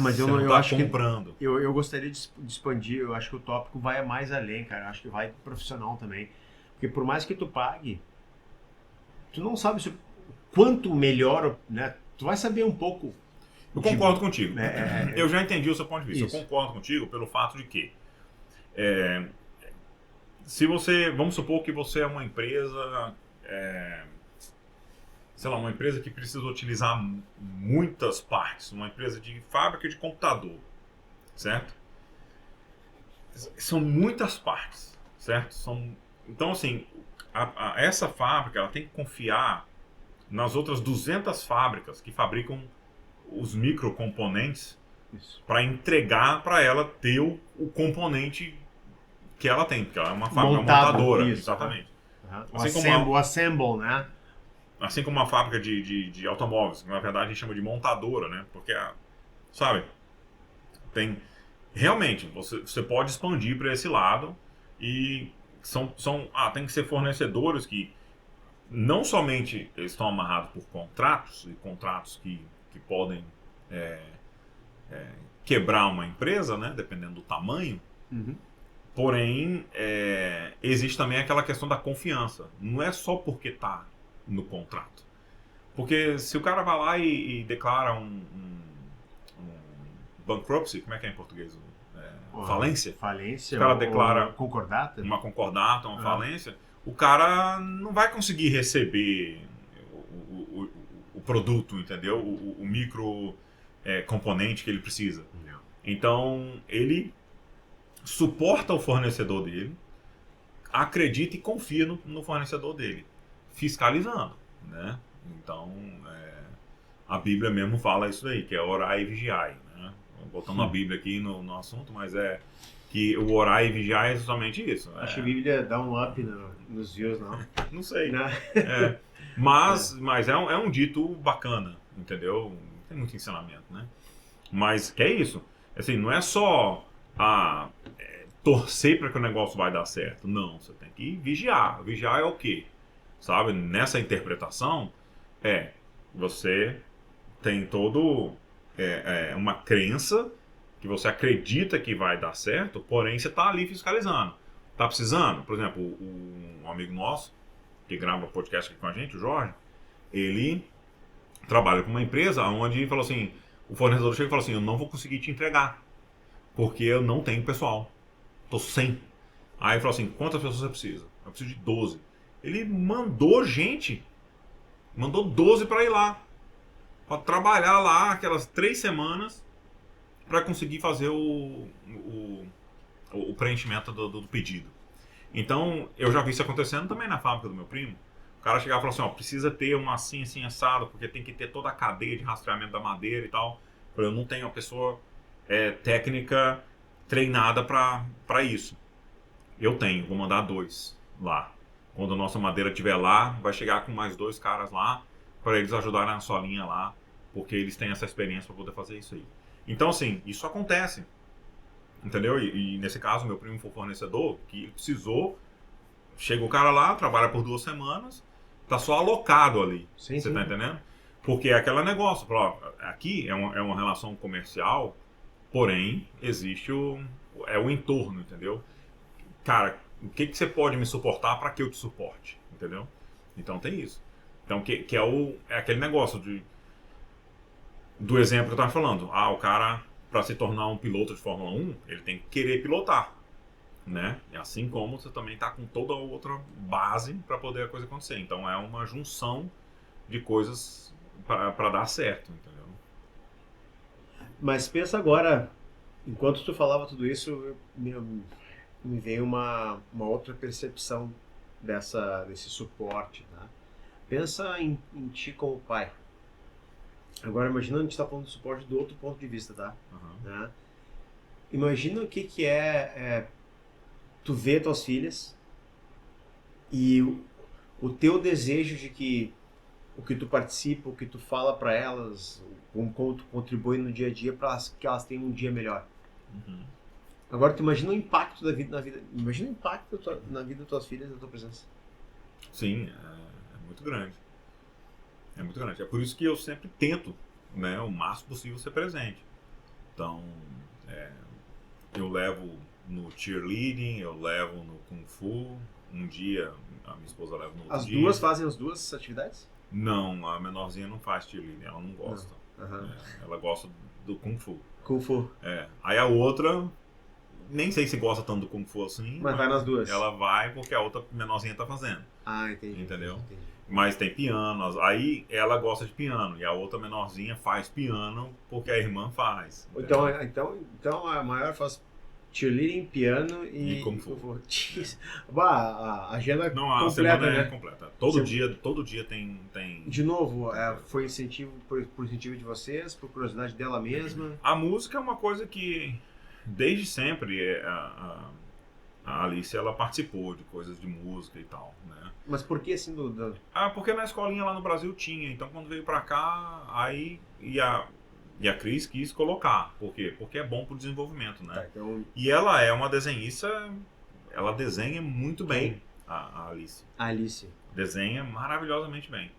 Mas você eu tá acho comprando. Que eu gostaria de expandir, eu acho que o tópico vai mais além, cara. Eu acho que vai profissional também. Porque por mais que tu pague, tu não sabe quanto melhor, né? Tu vai saber um pouco. Eu concordo contigo. Eu já entendi o seu ponto de vista. Isso. Eu concordo contigo pelo fato de que se você, vamos supor que você é uma empresa, sei lá, uma empresa que precisa utilizar muitas partes, uma empresa de fábrica de computador, certo? São muitas partes, certo? Então, assim, essa fábrica ela tem que confiar nas outras 200 fábricas que fabricam os microcomponentes para entregar para ela ter o componente que ela tem, porque ela é uma fábrica montadora. Isso, exatamente. O assemble, né? Assim como uma fábrica de automóveis, que na verdade a gente chama de montadora, né? Porque, sabe, tem... Realmente, você pode expandir para esse lado e tem que ser fornecedores que não somente estão amarrados por contratos, e contratos que podem quebrar uma empresa, né? Dependendo do tamanho. Uhum. Porém, existe também aquela questão da confiança. Não é só porque está no contrato. Porque se o cara vai lá e declara um bankruptcy, como é que é em português? Falência. Falência. O cara declara concordata? uma concordata, uma falência. O cara não vai conseguir receber o produto, entendeu? O micro componente que ele precisa. Não. Então, ele suporta o fornecedor dele, acredita e confia no fornecedor dele, fiscalizando, né? Então, a Bíblia mesmo fala isso aí, que é orar e vigiar, né? Botando a Bíblia aqui no assunto, mas que o orar e vigiar é justamente isso. Acho que a Bíblia dá um up nos views, não? Não sei. Não. Mas é um dito bacana, entendeu? Tem muito ensinamento, né? Mas que é isso. Assim, não é só torcer para que o negócio vai dar certo. Não, você tem que vigiar. Vigiar é o quê? Sabe? Nessa interpretação, você tem todo uma crença que você acredita que vai dar certo, porém você está ali fiscalizando. Tá precisando? Por exemplo, um amigo nosso que grava podcast aqui com a gente, o Jorge, ele trabalha com uma empresa onde falou assim, o fornecedor chega e fala assim, eu não vou conseguir te entregar, porque eu não tenho pessoal. Tô sem. Aí ele falou assim, quantas pessoas você precisa? Eu preciso de 12. Ele mandou 12 para ir lá. Para trabalhar lá aquelas 3 semanas para conseguir fazer o preenchimento do pedido. Então, eu já vi isso acontecendo também na fábrica do meu primo. O cara chegava e falava assim, precisa ter uma assim assado, porque tem que ter toda a cadeia de rastreamento da madeira e tal. Eu não tenho uma pessoa técnica treinada para isso. Eu tenho, vou mandar 2 lá. Quando a nossa madeira estiver lá, vai chegar com mais 2 caras lá, para eles ajudarem na sua linha lá, porque eles têm essa experiência para poder fazer isso aí. Então, assim, isso acontece. Entendeu? E nesse caso, meu primo foi fornecedor, que precisou, chega o cara lá, trabalha por 2 semanas, tá só alocado ali. Sim, você tá entendendo? Porque é aquele negócio, aqui é uma relação comercial, porém, existe o entorno, entendeu? Cara, o que você pode me suportar para que eu te suporte, entendeu? Então tem isso. Então, que é aquele negócio do exemplo que eu estava falando. O cara, para se tornar um piloto de Fórmula 1, ele tem que querer pilotar, né? E assim como você também está com toda outra base para poder a coisa acontecer. Então, é uma junção de coisas para dar certo, entendeu? Mas pensa agora, enquanto tu falava tudo isso, me veio uma outra percepção desse suporte, tá? Pensa em ti como pai. Agora imagina a gente está falando de suporte do outro ponto de vista, tá? Uhum. Né? Imagina o que é tu ver tuas filhas e o teu desejo de que o que tu participa, o que tu fala para elas, como tu contribui no dia a dia para que elas tenham um dia melhor. Uhum. Agora tu imagina o impacto na vida, imagina o impacto na vida das tuas filhas da tua presença. Sim, é muito grande. É muito grande. É por isso que eu sempre tento, né, o máximo possível ser presente. Então, eu levo no cheerleading, eu levo no Kung Fu. Um dia a minha esposa leva no outro As dia. duas fazem as duas atividades? Não, a menorzinha não faz cheerleading, ela não gosta. Uhum. Ela gosta do Kung Fu. Kung Fu. Aí a outra, nem sei se gosta tanto do Kung Fu assim. Mas vai nas duas. Ela vai porque a outra menorzinha tá fazendo. Entendi. Entendeu? Entendi. Mas tem piano, aí ela gosta de piano e a outra menorzinha faz piano porque a irmã faz. Então a maior faz cheerleading, piano E Kung Fu. A agenda Não, a completa, semana né? é completa. Todo dia tem... De novo, foi incentivo por incentivo de vocês, por curiosidade dela mesma? A música é uma coisa que, desde sempre, a Alice, ela participou de coisas de música e tal, né? Mas por que assim Porque na escolinha lá no Brasil tinha. Então, quando veio pra cá, aí... E a Cris quis colocar. Por quê? Porque é bom pro desenvolvimento, né? Tá, então... E ela é uma desenhista, ela desenha muito bem, a Alice. A Alice. Desenha maravilhosamente bem.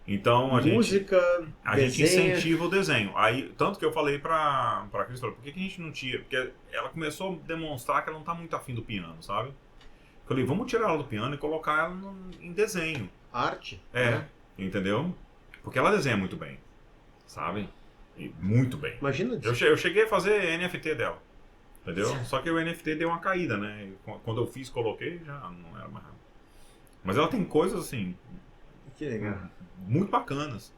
Então Música, a gente incentiva o desenho. Aí, tanto que eu falei pra Cris, por que a gente não tira? Porque ela começou a demonstrar que ela não tá muito afim do piano, sabe? Falei, vamos tirar ela do piano e colocar ela em desenho. Arte? Né? Entendeu? Porque ela desenha muito bem, sabe? E muito bem. Imagina. Eu cheguei a fazer NFT dela, entendeu? Só que o NFT deu uma caída, né? Quando eu fiz, coloquei, já não era mais rápido. Mas ela tem coisas assim... Que legal. Muito bacanas.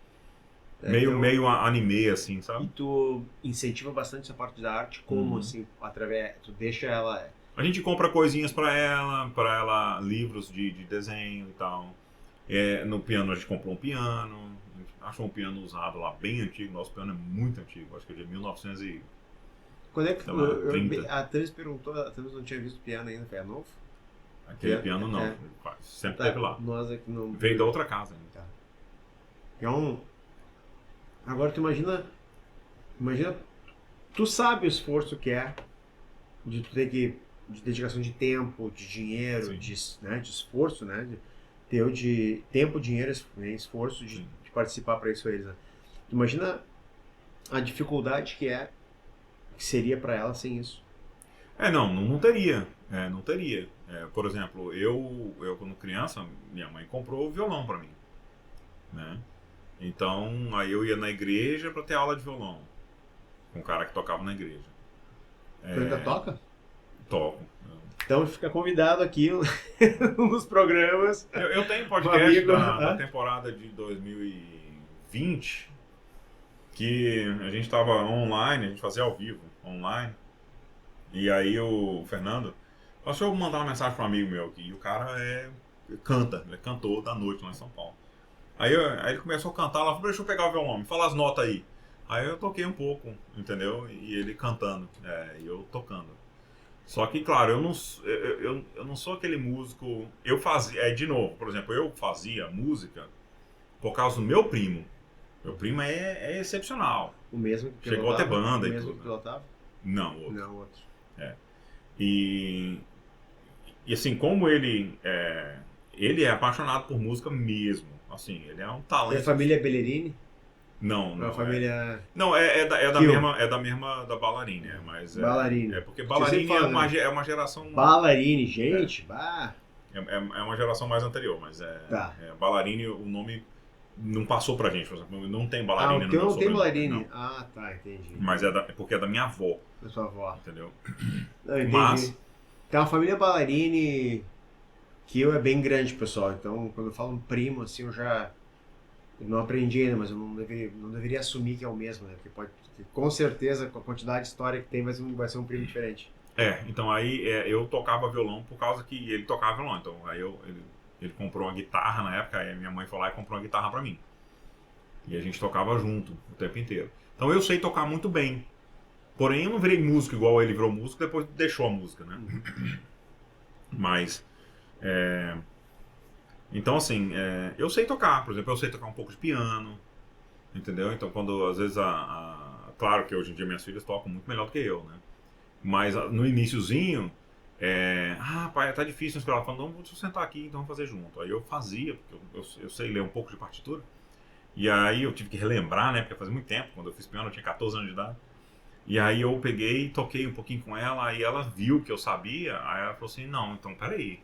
Meio anime, assim, sabe? E tu incentiva bastante essa parte da arte, como assim, através... Tu deixa ela... A gente compra coisinhas pra ela, livros de desenho e tal. No piano a gente comprou um piano. Achou um piano usado lá, bem antigo. Nosso piano é muito antigo, acho que é de 1900 e... Quando é que a Thames perguntou, a Thames não tinha visto piano ainda, foi novo? Aquele piano não, sempre teve lá. Nós aqui não... Veio da outra casa. Tá. Então, agora tu imagina, tu sabe o esforço que é de tu ter que, de dedicação de tempo, de dinheiro, de esforço, né? De tempo, dinheiro, esforço de participar para isso eles, né? Imagina a dificuldade que seria para ela sem isso. Não teria. Não teria. Por exemplo, eu quando criança, minha mãe comprou o violão para mim, né? Então, aí eu ia na igreja para ter aula de violão com um cara que tocava na igreja. Tu ainda toca? Toco. Então fica convidado aqui nos programas. Eu tenho podcast da temporada de 2020 que a gente estava online, a gente fazia ao vivo, online. E aí o Fernando falou, deixa eu mandar uma mensagem para um amigo meu aqui. E o cara canta, ele é cantor da noite lá em São Paulo. Aí ele começou a cantar, ela falou, deixa eu pegar o violão, me fala as notas aí. Aí eu toquei um pouco, entendeu? E ele cantando, e eu tocando. Só que, claro, eu não sou aquele músico... Eu fazia... de novo, por exemplo, eu fazia música por causa do meu primo. Meu primo é excepcional. O mesmo que chegou a ter banda e tudo. O tudo. mesmo que pilotava? Não, outro. Não, outro. E assim, como ele é apaixonado por música mesmo. Assim, ele é um talento. E a família Bellerini? Não. A família... Não, é da mesma da Ballarini, mas... Ballarini. Porque Ballarini é uma geração... Ballarini, gente, É uma geração mais anterior, mas Ballarini, o nome não passou pra gente, por exemplo, não tem Ballarini no meu não tem sobrenome. Ballarini? Não. Tá, entendi. Mas porque é da minha avó. Da sua avó. Entendeu? Não, entendi. Mas... Tem uma família Ballarini que é bem grande, pessoal, então quando eu falo um primo, assim, eu não aprendi ainda, mas eu não deveria assumir que é o mesmo, né? Porque com certeza, com a quantidade de história que tem, vai ser um primo diferente. Então aí eu tocava violão por causa que ele tocava violão. Então aí ele comprou uma guitarra na época, aí minha mãe foi lá e comprou uma guitarra pra mim. E a gente tocava junto o tempo inteiro. Então eu sei tocar muito bem. Porém eu não virei músico igual ele virou músico, depois deixou a música, né? Mas... Então, assim, eu sei tocar, por exemplo, eu sei tocar um pouco de piano, entendeu? Então, quando, às vezes, claro que hoje em dia minhas filhas tocam muito melhor do que eu, né? Mas no iniciozinho, pai, tá difícil na escola. Ela falou, não, deixa eu sentar aqui, então vamos fazer junto. Aí eu fazia, porque eu sei ler um pouco de partitura. E aí eu tive que relembrar, né? Porque faz muito tempo, quando eu fiz piano eu tinha 14 anos de idade. E aí eu peguei, toquei um pouquinho com ela, aí ela viu que eu sabia, aí ela falou assim, não, então peraí.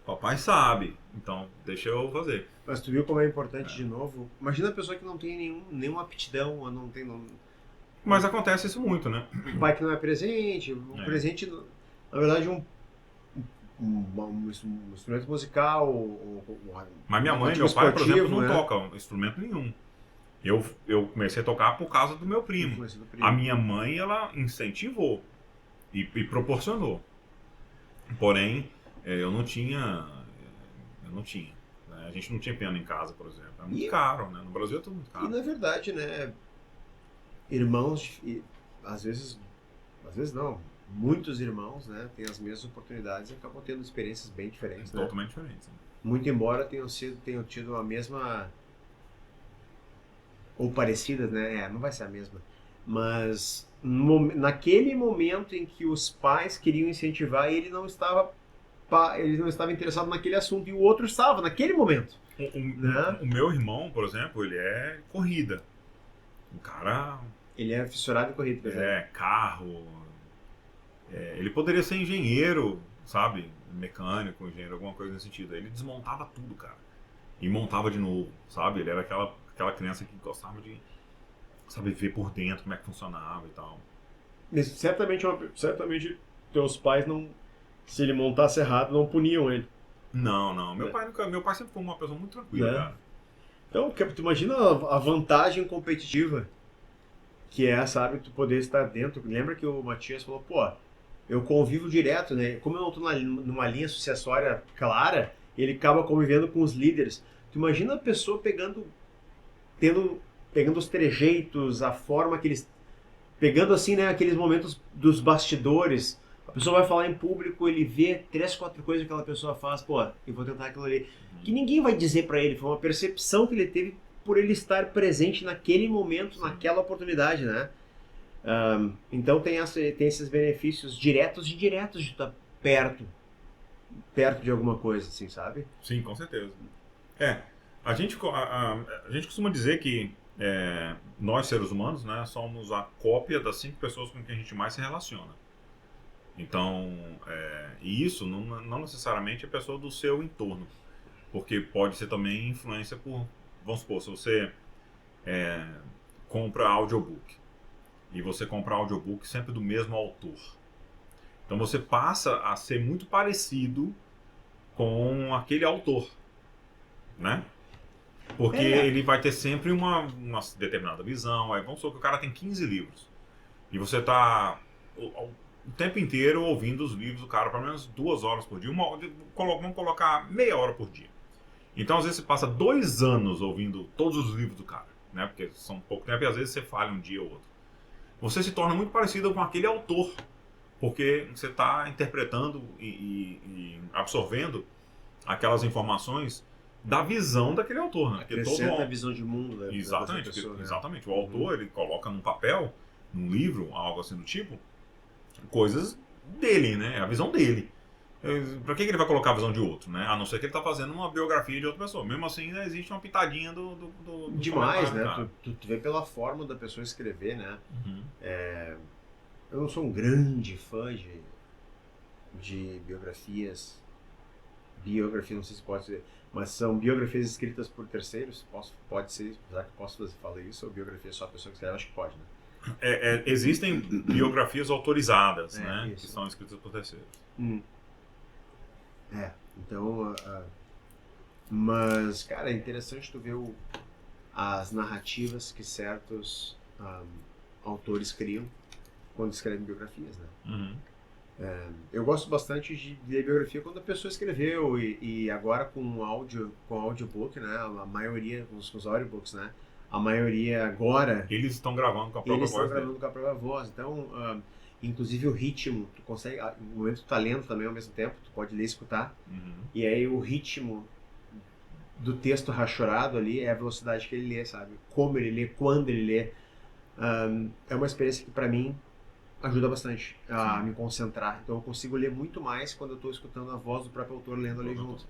Papai sabe, então deixa eu fazer. Mas tu viu como é importante de novo? Imagina a pessoa que não tem nenhuma aptidão, ou não tem... Mas acontece isso muito, né? O pai que não é presente, presente, na verdade, um instrumento musical... Mas minha mãe e meu pai, por exemplo, não tocam instrumento nenhum. Eu comecei a tocar por causa do meu primo. A minha mãe, ela incentivou. E proporcionou. Porém, eu não tinha. Né? A gente não tinha piano em casa, por exemplo. É muito caro, né? No Brasil é tudo muito caro. E na verdade, né, irmãos, às vezes não, muitos irmãos, né, têm as mesmas oportunidades e acabam tendo experiências bem diferentes, né? Totalmente diferentes. Né? Muito embora tenham tido a mesma, ou parecidas, né, não vai ser a mesma, mas naquele momento em que os pais queriam incentivar, ele não estava interessado naquele assunto e o outro estava naquele momento. Né? O meu irmão, por exemplo, ele é corrida. O cara... Ele é fissurado em corrida, por exemplo. Carro. Ele poderia ser engenheiro, sabe? Mecânico, engenheiro, alguma coisa nesse sentido. Ele desmontava tudo, cara. E montava de novo, sabe? Ele era aquela criança que gostava de, sabe, ver por dentro como é que funcionava e tal. Mas certamente teus pais não... Se ele montasse errado, não puniam ele. Não. Meu pai sempre foi uma pessoa muito tranquila, cara. Então, tu imagina a vantagem competitiva que é, sabe, tu poder estar dentro. Lembra que o Matias falou, pô, eu convivo direto, né? Como eu não tô numa linha sucessória clara, ele acaba convivendo com os líderes. Tu imagina a pessoa pegando os trejeitos, a forma que eles... Pegando assim, né, aqueles momentos dos bastidores. A pessoa vai falar em público, ele vê 3, 4 coisas que aquela pessoa faz, pô, eu vou tentar aquilo ali. Que ninguém vai dizer pra ele, foi uma percepção que ele teve por ele estar presente naquele momento, naquela oportunidade, né? Então tem esses benefícios diretos e indiretos de estar perto de alguma coisa, assim, sabe? Sim, com certeza. A gente costuma dizer que nós, seres humanos, né, somos a cópia das 5 pessoas com quem a gente mais se relaciona. Então, e isso não necessariamente é pessoa do seu entorno, porque pode ser também influência por, vamos supor, se você compra audiobook, e você compra audiobook sempre do mesmo autor, então você passa a ser muito parecido com aquele autor, né? Porque ele vai ter sempre uma determinada visão. Aí vamos supor que o cara tem 15 livros, e você está o tempo inteiro ouvindo os livros do cara, pelo menos 2 horas por dia. Vamos colocar meia hora por dia. Então, às vezes, você passa 2 anos ouvindo todos os livros do cara, né? Porque são pouco tempo e às vezes você falha um dia ou outro. Você se torna muito parecido com aquele autor, porque você está interpretando e absorvendo aquelas informações da visão daquele autor, né? Acrescenta a visão de mundo da pessoa, né? Exatamente. O autor, ele coloca num papel, num livro, algo assim do tipo, coisas dele, né? A visão dele. Pra que ele vai colocar a visão de outro, né? A não ser que ele tá fazendo uma biografia de outra pessoa. Mesmo assim, ainda existe uma pitadinha do demais, né? Tu vê pela forma da pessoa escrever, né? Uhum. Eu não sou um grande fã de biografias. Biografia, não sei se pode ser, mas são biografias escritas por terceiros. Pode ser, já que posso falar isso, ou biografia só a pessoa que escreve, acho que pode, né? Existem biografias autorizadas, né? Isso. Que são escritas por terceiros. Então, mas, cara, é interessante tu ver as narrativas que certos autores criam quando escrevem biografias, né? Uhum. Eu gosto bastante de ler biografia quando a pessoa escreveu e agora com audiobook, né? A maioria, com os audiobooks, né? A maioria agora... Eles estão gravando com a própria voz. Então, inclusive o ritmo, tu consegue... No momento que tu tá lendo também ao mesmo tempo, tu pode ler e escutar. Uhum. E aí o ritmo do texto rachorado ali é a velocidade que ele lê, sabe? Como ele lê, quando ele lê. É uma experiência que pra mim ajuda bastante a me concentrar. Então eu consigo ler muito mais quando eu tô escutando a voz do próprio autor lendo ali junto.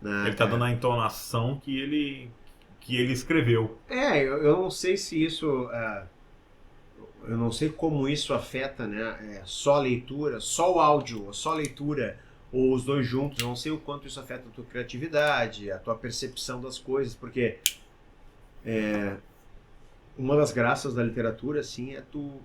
Né? Ele tá dando a entonação que ele escreveu. Eu não sei se isso... eu não sei como isso afeta, né? Só a leitura, só o áudio, só a leitura, ou os dois juntos. Eu não sei o quanto isso afeta a tua criatividade, a tua percepção das coisas, porque uma das graças da literatura, assim, é tu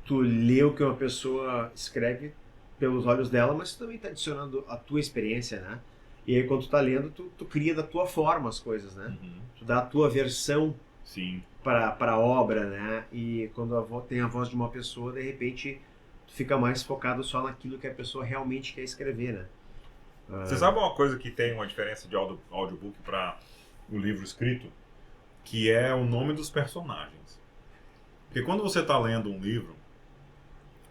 ler o que uma pessoa escreve pelos olhos dela, mas tu também tá adicionando a tua experiência, né? E aí quando tu tá lendo, tu cria da tua forma as coisas, né? Uhum. Tu dá a tua versão Sim. para a obra, né? E quando tem a voz de uma pessoa, de repente tu fica mais focado só naquilo que a pessoa realmente quer escrever, né? Você sabe uma coisa que tem uma diferença de audiobook para o livro escrito? Que é o nome dos personagens. Porque quando você está lendo um livro,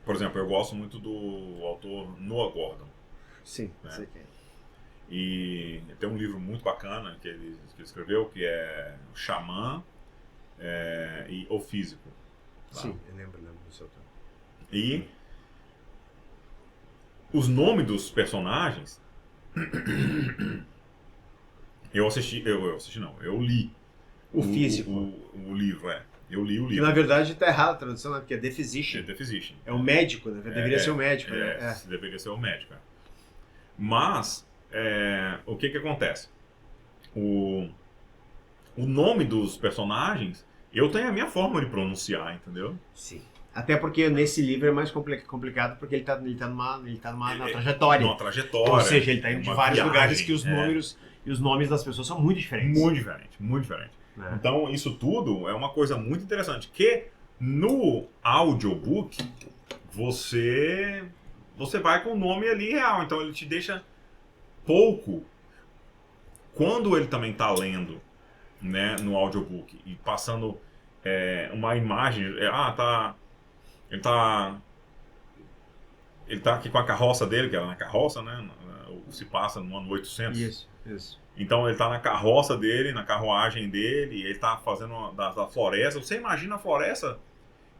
por exemplo, eu gosto muito do autor Noah Gordon. Sim, né? sei que é. E tem um livro muito bacana que ele escreveu, que é O Xamã e O Físico. Tá? Sim, eu lembro do seu autor. E os nomes dos personagens eu li O Físico. o livro, eu li o Que livro. na verdade tá errado a tradução, né? Porque é The Physician. The Physician. É o médico, né? Deveria ser o médico, né? Deveria ser o médico. Mas, o que acontece? O nome dos personagens, eu tenho a minha forma de pronunciar, entendeu? Sim. Até porque nesse livro é mais complicado porque ele tá numa trajetória. Numa trajetória. Ou seja, ele tá indo de vários viagem, lugares que os números e os nomes das pessoas são muito diferentes. Muito diferente, muito diferente. Né? Então, isso tudo é uma coisa muito interessante, que no audiobook você vai com o nome ali real, então ele te deixa pouco. Quando ele também está lendo, né, no audiobook e passando uma imagem, ele tá aqui com a carroça dele, que era na carroça, né, se passa no ano 800. Isso. Então ele tá na carroça dele, na carruagem dele, ele tá fazendo da floresta. Você imagina a floresta?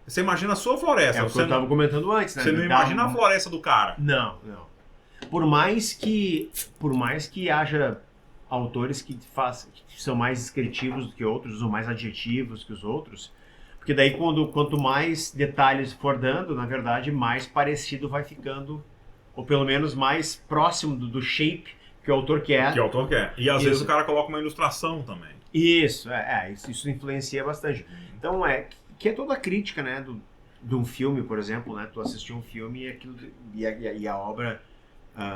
Você imagina a sua floresta. É o que eu estava comentando antes, né? Você não imagina a floresta do cara. Não. Por mais que haja autores que são mais descritivos do que outros, usam mais adjetivos que os outros, porque daí quanto mais detalhes for dando, na verdade, mais parecido vai ficando, ou pelo menos mais próximo do shape que o autor quer. Que o autor quer. E às vezes o cara coloca uma ilustração também. Isso influencia bastante. Então que é toda a crítica, né, de um filme, por exemplo, né, tu assistiu um filme e a obra...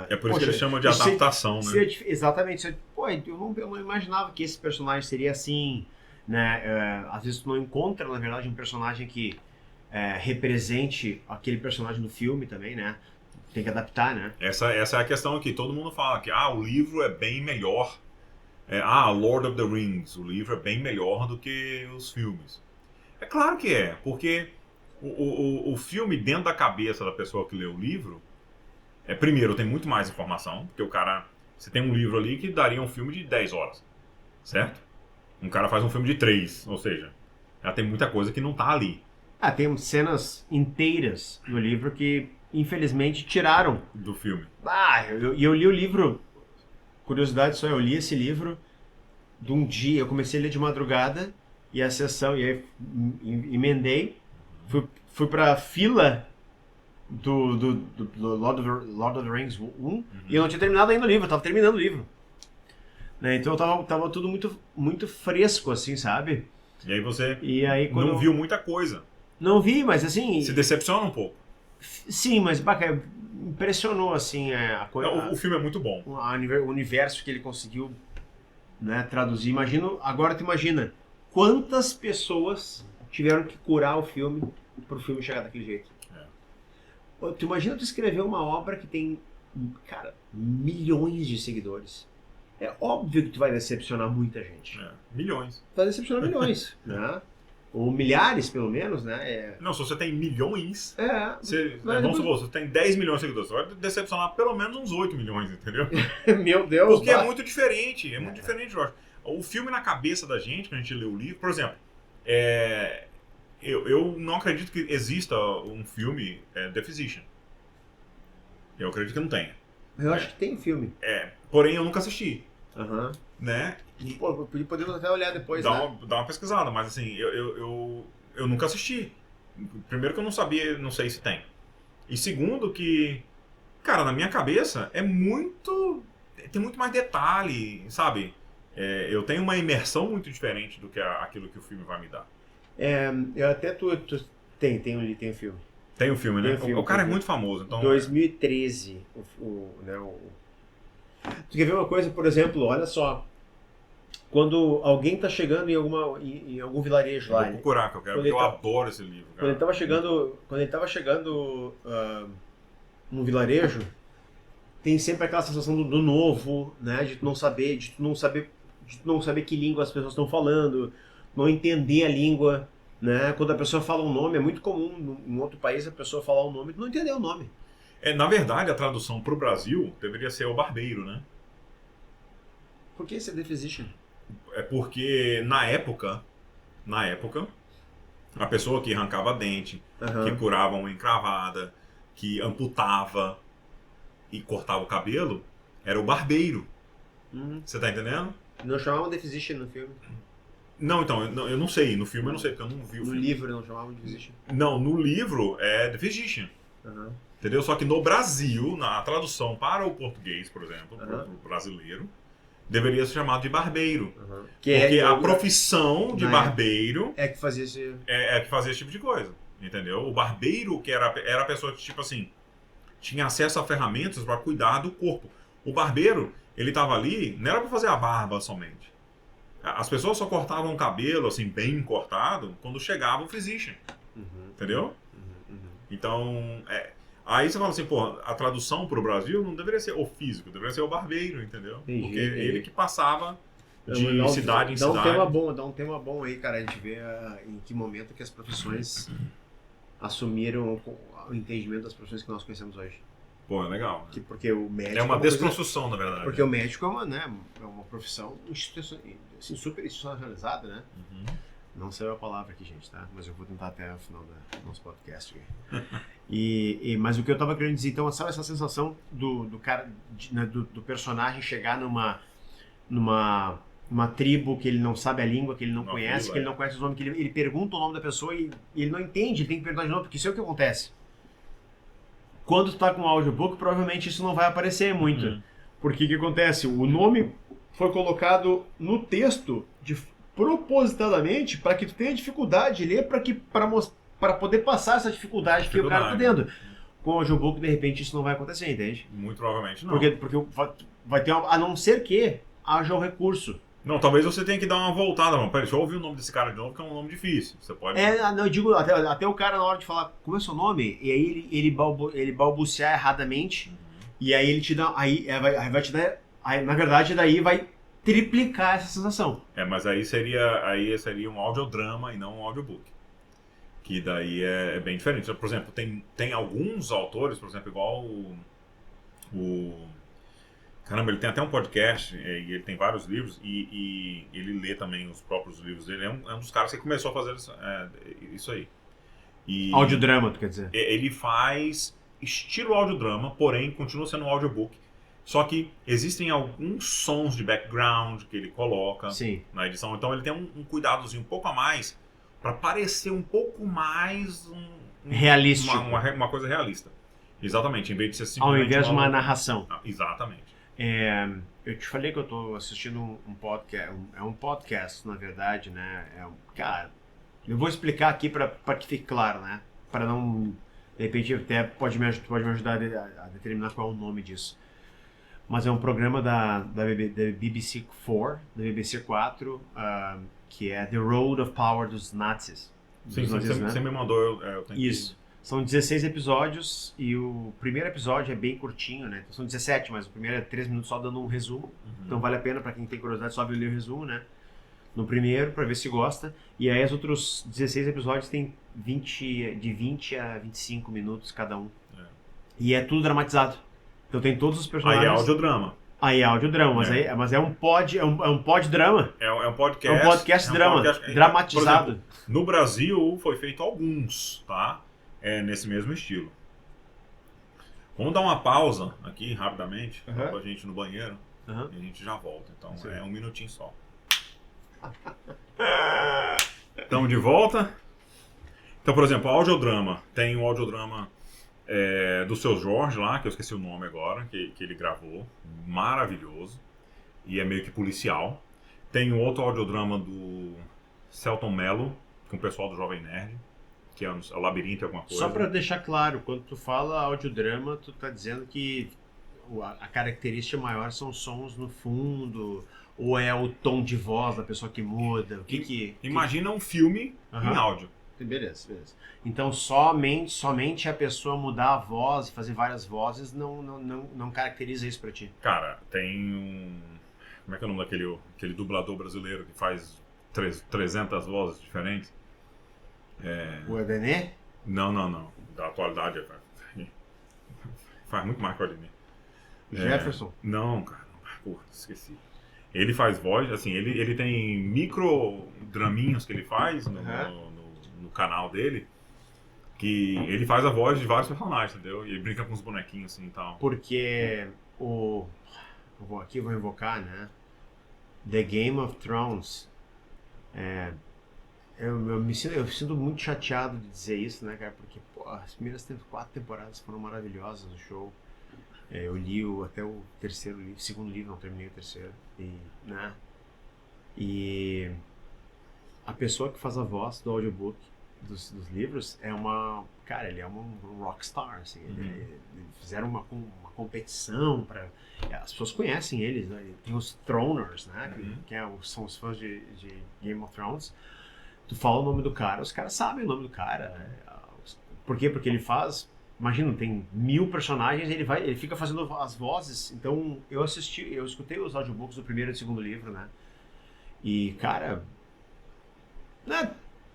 é por isso que eles chamam de adaptação, né? Exatamente. Eu não imaginava que esse personagem seria assim, né? Às vezes tu não encontra, na verdade, um personagem que represente aquele personagem do filme também, né? Tem que adaptar, né? Essa é a questão aqui. Todo mundo fala que o livro é bem melhor. Lord of the Rings, o livro é bem melhor do que os filmes. É claro que é, porque o filme dentro da cabeça da pessoa que lê o livro, primeiro tem muito mais informação, porque você tem um livro ali que daria um filme de 10 horas, certo? Um cara faz um filme de 3, ou seja, já tem muita coisa que não tá ali. Tem cenas inteiras no livro que infelizmente tiraram do filme. Eu li o livro, curiosidade só, eu li esse livro de um dia, eu comecei a ler de madrugada e a sessão, e aí emendei, fui pra fila do Lord of the Rings 1 e eu não tinha terminado ainda o livro, eu tava terminando o livro, né? Então tava tudo muito, muito fresco, assim, sabe? E aí você quando não viu muita coisa. Não vi, mas assim... Se decepciona um pouco. Sim, mas impressionou, assim, a coisa... O filme é muito bom. O universo que ele conseguiu, né, traduzir. Agora tu imagina quantas pessoas tiveram que curar o filme pro filme chegar daquele jeito. Tu imagina tu escrever uma obra que tem, cara, milhões de seguidores. É óbvio que tu vai decepcionar muita gente. Milhões. Tu vai decepcionar milhões, né? Ou milhares, pelo menos, né? Não, se você tem milhões, vamos supor, você tem 10 milhões de seguidores, você vai decepcionar pelo menos uns 8 milhões, entendeu? Meu Deus! Porque é muito diferente, muito diferente, Jorge. O filme na cabeça da gente, quando a gente lê o livro, por exemplo, eu não acredito que exista um filme The Physician. Eu acredito que não tenha. Eu acho que tem filme. Porém, eu nunca assisti. Né? Podemos até olhar depois, dá uma pesquisada, mas assim, eu nunca assisti. Primeiro que eu não sei se tem. E segundo que, cara, na minha cabeça tem muito mais detalhe, sabe? Eu tenho uma imersão muito diferente do que aquilo que o filme vai me dar. Até tu tem o filme. Tem o filme, né? O cara é muito famoso. Então, 2013. Tu quer ver uma coisa, por exemplo, olha só. quando alguém tá chegando em algum vilarejo lá. Vou procurar, que eu quero, porque eu adoro esse livro, cara. Quando ele tava chegando num vilarejo, tem sempre aquela sensação do novo, né? De tu não saber que língua as pessoas estão falando, não entender a língua, né? Quando a pessoa fala um nome, é muito comum em outro país a pessoa falar um nome e tu não entender o nome. Na verdade, a tradução pro Brasil deveria ser o barbeiro, né? Por que esse deposition? É porque na época, a pessoa que arrancava dente, que curava uma encravada, que amputava e cortava o cabelo, era o barbeiro. Você tá entendendo? Não chamavam de physician no filme? Não, então, eu não sei. No filme eu não sei, porque eu não vi o filme. No livro não chamavam de physician? Não, no livro é The Physician. Entendeu? Só que no Brasil, na tradução para o português, por exemplo, para o brasileiro, deveria ser chamado de barbeiro. Porque a profissão de barbeiro é que fazia esse... que fazia esse tipo de coisa. Entendeu? O barbeiro que era a pessoa que, tipo assim, tinha acesso a ferramentas para cuidar do corpo. O barbeiro, ele tava ali, não era para fazer a barba somente. As pessoas só cortavam o cabelo, assim, bem cortado, quando chegava o physician. Entendeu? Então, aí você fala assim, pô, a tradução pro Brasil não deveria ser o físico, deveria ser o barbeiro, entendeu? Entendi, porque ele que passava de cidade em cidade. Dá um tema bom aí, cara, a gente vê em que momento que as profissões assumiram o entendimento das profissões que nós conhecemos hoje. Pô, é legal. Né? Porque o médico é uma desconstrução, na verdade. Porque o médico é uma profissão assim, super institucionalizada, né? Não sei a palavra aqui, gente, tá? Mas eu vou tentar até o final do nosso podcast aqui. Mas o que eu tava querendo dizer, então, sabe essa sensação do cara, do personagem chegar numa tribo que ele não sabe a língua, que ele não conhece, que ele não conhece os nomes, que ele pergunta o nome da pessoa e ele não entende, ele tem que perguntar de novo, porque isso é o que acontece. Quando tu tá com o audiobook, provavelmente isso não vai aparecer muito. Porque o que acontece? O nome foi colocado no texto propositadamente para que tu tenha dificuldade de ler, para poder passar essa dificuldade que o cara tá tendo. Com o audiobook, de repente, isso não vai acontecer, entende? Muito provavelmente não. Porque vai ter a não ser que haja o recurso. Não, talvez você tenha que dar uma voltada, mano. Peraí, deixa eu ouvir o nome desse cara de novo, que é um nome difícil. Você pode... eu digo, até o cara na hora de falar, como é seu nome? E aí ele balbuciar erradamente, e aí ele te dá, aí vai te dar, aí, na verdade, daí vai triplicar essa sensação. Mas aí seria um audiodrama e não um audiobook. Que daí é bem diferente. Por exemplo, tem alguns autores, por exemplo, igual Caramba, ele tem até um podcast e ele tem vários livros e ele lê também os próprios livros dele. É um dos caras que começou a fazer isso aí. Audiodrama, tu quer dizer? Ele faz estilo audiodrama, porém continua sendo um audiobook. Só que existem alguns sons de background que ele coloca na edição. Então ele tem um cuidadozinho um pouco a mais para parecer um pouco mais realístico. Uma coisa realista. Exatamente, em vez de ser simplesmente... Ao invés de uma narração. Exatamente. Eu te falei que eu tô assistindo um podcast, é um podcast, na verdade, né? Cara, eu vou explicar aqui para que fique claro, né? Para não... De repente até pode me ajudar a determinar qual é o nome disso. Mas é um programa da BBC 4, da BBC 4, que é The Road of Power dos Nazis. Sim, você me mandou, eu tenho Isso. São 16 episódios e o primeiro episódio é bem curtinho, né? Então, são 17, mas o primeiro é 3 minutos só dando um resumo. Então vale a pena para quem tem curiosidade só ler o resumo, né? No primeiro, para ver se gosta. E aí os outros 16 episódios tem de 20 a 25 minutos cada um. E é tudo dramatizado. Então tem todos os personagens. Aí é audiodrama. Aí é audiodrama, mas é um pod-drama. É um podcast. É um podcast drama, dramatizado. Exemplo, no Brasil foi feito alguns, tá? Nesse mesmo estilo. Vamos dar uma pausa aqui rapidamente, pra gente ir no banheiro, e a gente já volta. Então é um minutinho só. Estamos de volta. Então, por exemplo, audiodrama. Tem o audiodrama do Seu Jorge lá, que eu esqueci o nome agora, que ele gravou. Maravilhoso. E é meio que policial. Tem um outro audiodrama do Celton Mello, com o pessoal do Jovem Nerd, que é o Labirinto, alguma coisa. Só pra deixar claro, quando tu fala audiodrama, tu tá dizendo que a característica maior são os sons no fundo, ou é o tom de voz da pessoa que muda? Imagina um filme em áudio. Beleza. Então somente a pessoa mudar a voz e fazer várias vozes não caracteriza isso pra ti? Cara, tem um... Como é que é o nome daquele dublador brasileiro que faz 300 vozes diferentes? O Adnet? Não. Da atualidade, faz muito mais que o Adnet. Jefferson? Não, cara. Porra, esqueci. Ele faz voz, assim, ele tem micro draminhos que ele faz no canal dele, que ele faz a voz de vários personagens, entendeu? E ele brinca com os bonequinhos assim e tal. Porque aqui eu vou invocar, né? The Game of Thrones. Eu sinto muito chateado de dizer isso, né, cara? Porque, as primeiras 4 temporadas foram maravilhosas do show. Eu li até o segundo livro, não terminei o terceiro. E a pessoa que faz a voz do audiobook dos livros é ele é um rockstar, assim. Eles fizeram uma competição para... As pessoas conhecem eles, né? Tem os Throners, né? São os fãs de Game of Thrones. Tu fala o nome do cara, os caras sabem o nome do cara. Né? Por quê? Porque ele faz... Imagina, tem 1000 personagens, ele fica fazendo as vozes. Então, eu escutei os audiobooks do primeiro e do segundo livro, né? E, cara...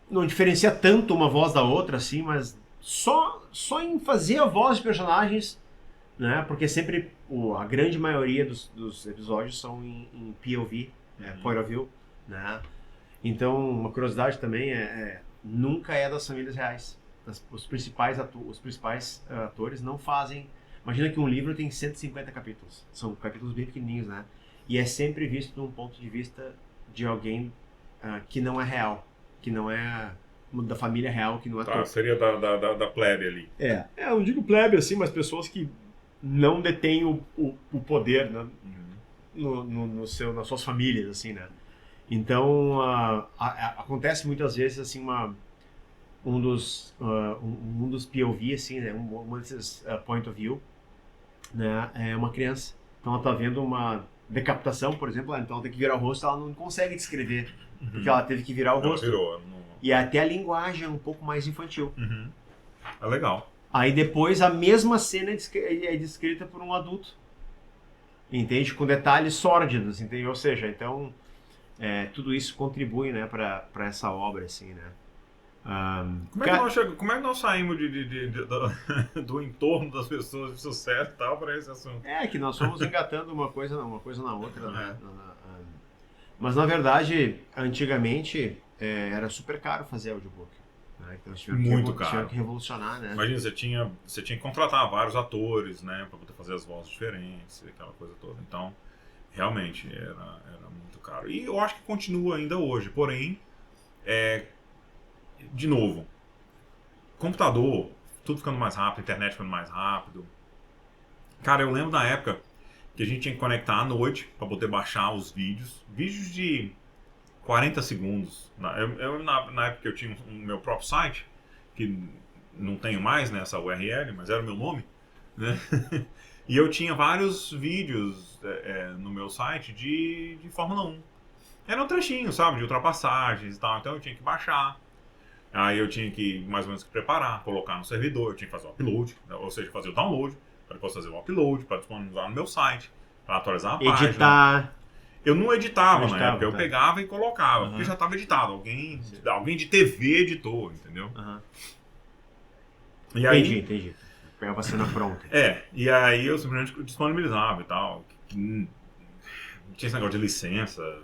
Não diferencia tanto uma voz da outra, assim, mas só em fazer a voz de personagens, né? Porque sempre a grande maioria dos episódios são em POV, Point of View, né? Então, uma curiosidade também nunca é das famílias reais. Os principais atores não fazem... Imagina que um livro tem 150 capítulos. São capítulos bem pequenininhos, né? E é sempre visto de um ponto de vista de alguém que não é real. Que não é da família real, que não é ator. Seria da plebe ali. Eu não digo plebe assim, mas pessoas que não detêm o poder, né? Nas suas famílias, assim, né? Então, acontece muitas vezes, assim, um dos POV, assim, né? Um desses point of view, né? É uma criança. Então, ela tá vendo uma decapitação, por exemplo, então ela tem que virar o rosto, ela não consegue descrever, porque ela teve que virar o rosto. E até a linguagem é um pouco mais infantil. É legal. Aí depois a mesma cena é descrita por um adulto. Entende? Com detalhes sórdidos, entende? Ou seja, então tudo isso contribui, né, para essa obra, assim, né? Como é que nós saímos do entorno das pessoas de sucesso e tal para esse assunto? Que nós fomos engatando uma coisa na outra, né? Mas na verdade, antigamente era super caro fazer audiobook. Né? Então tiveram que revolucionar, né? Imagina, você tinha que contratar vários atores, né, para poder fazer as vozes diferentes, aquela coisa toda. Então, realmente era muito caro. E eu acho que continua ainda hoje. Porém, de novo, computador, tudo ficando mais rápido, internet ficando mais rápido. Cara, eu lembro da época que a gente tinha que conectar à noite para poder baixar os vídeos de 40 segundos. Na época que eu tinha o meu próprio site, que não tenho mais, né, essa URL, mas era o meu nome, né? E eu tinha vários vídeos no meu site de Fórmula 1. Eram trechinhos, sabe, de ultrapassagens e tal, então eu tinha que baixar. Aí eu tinha que mais ou menos preparar, colocar no servidor, eu tinha que fazer o upload, ou seja, fazer o download, para depois fazer o upload, para disponibilizar no meu site, para atualizar a página. Editar. Eu não editava na época, eu pegava e colocava, porque já estava editado. Alguém de TV editou, entendeu? E aí, entendi. Pegava a cena pronta. E aí eu simplesmente disponibilizava e tal. Não tinha esse negócio de licença,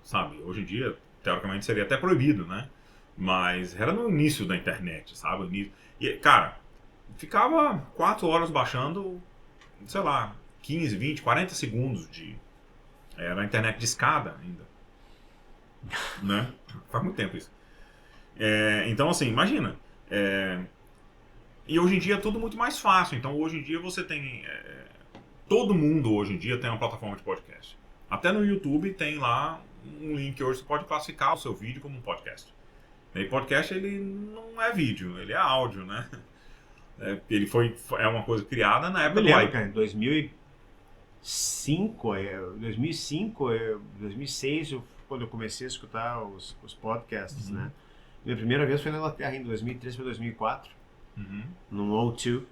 sabe? Hoje em dia, teoricamente, seria até proibido, né? Mas era no início da internet, sabe? E, cara, ficava 4 horas baixando, sei lá, 15, 20, 40 segundos de... Era a internet de escada ainda. Né? Faz muito tempo isso. Então, assim, imagina. E hoje em dia é tudo muito mais fácil. Então, hoje em dia você tem... todo mundo hoje em dia tem uma plataforma de podcast. Até no YouTube tem lá um link hoje, você pode classificar o seu vídeo como um podcast. E podcast, ele não é vídeo, ele é áudio, né? Ele é uma coisa criada na época do iPod. Em 2006, quando eu comecei a escutar os podcasts, né? Minha primeira vez foi na Inglaterra, em 2003 para 2004, num O2.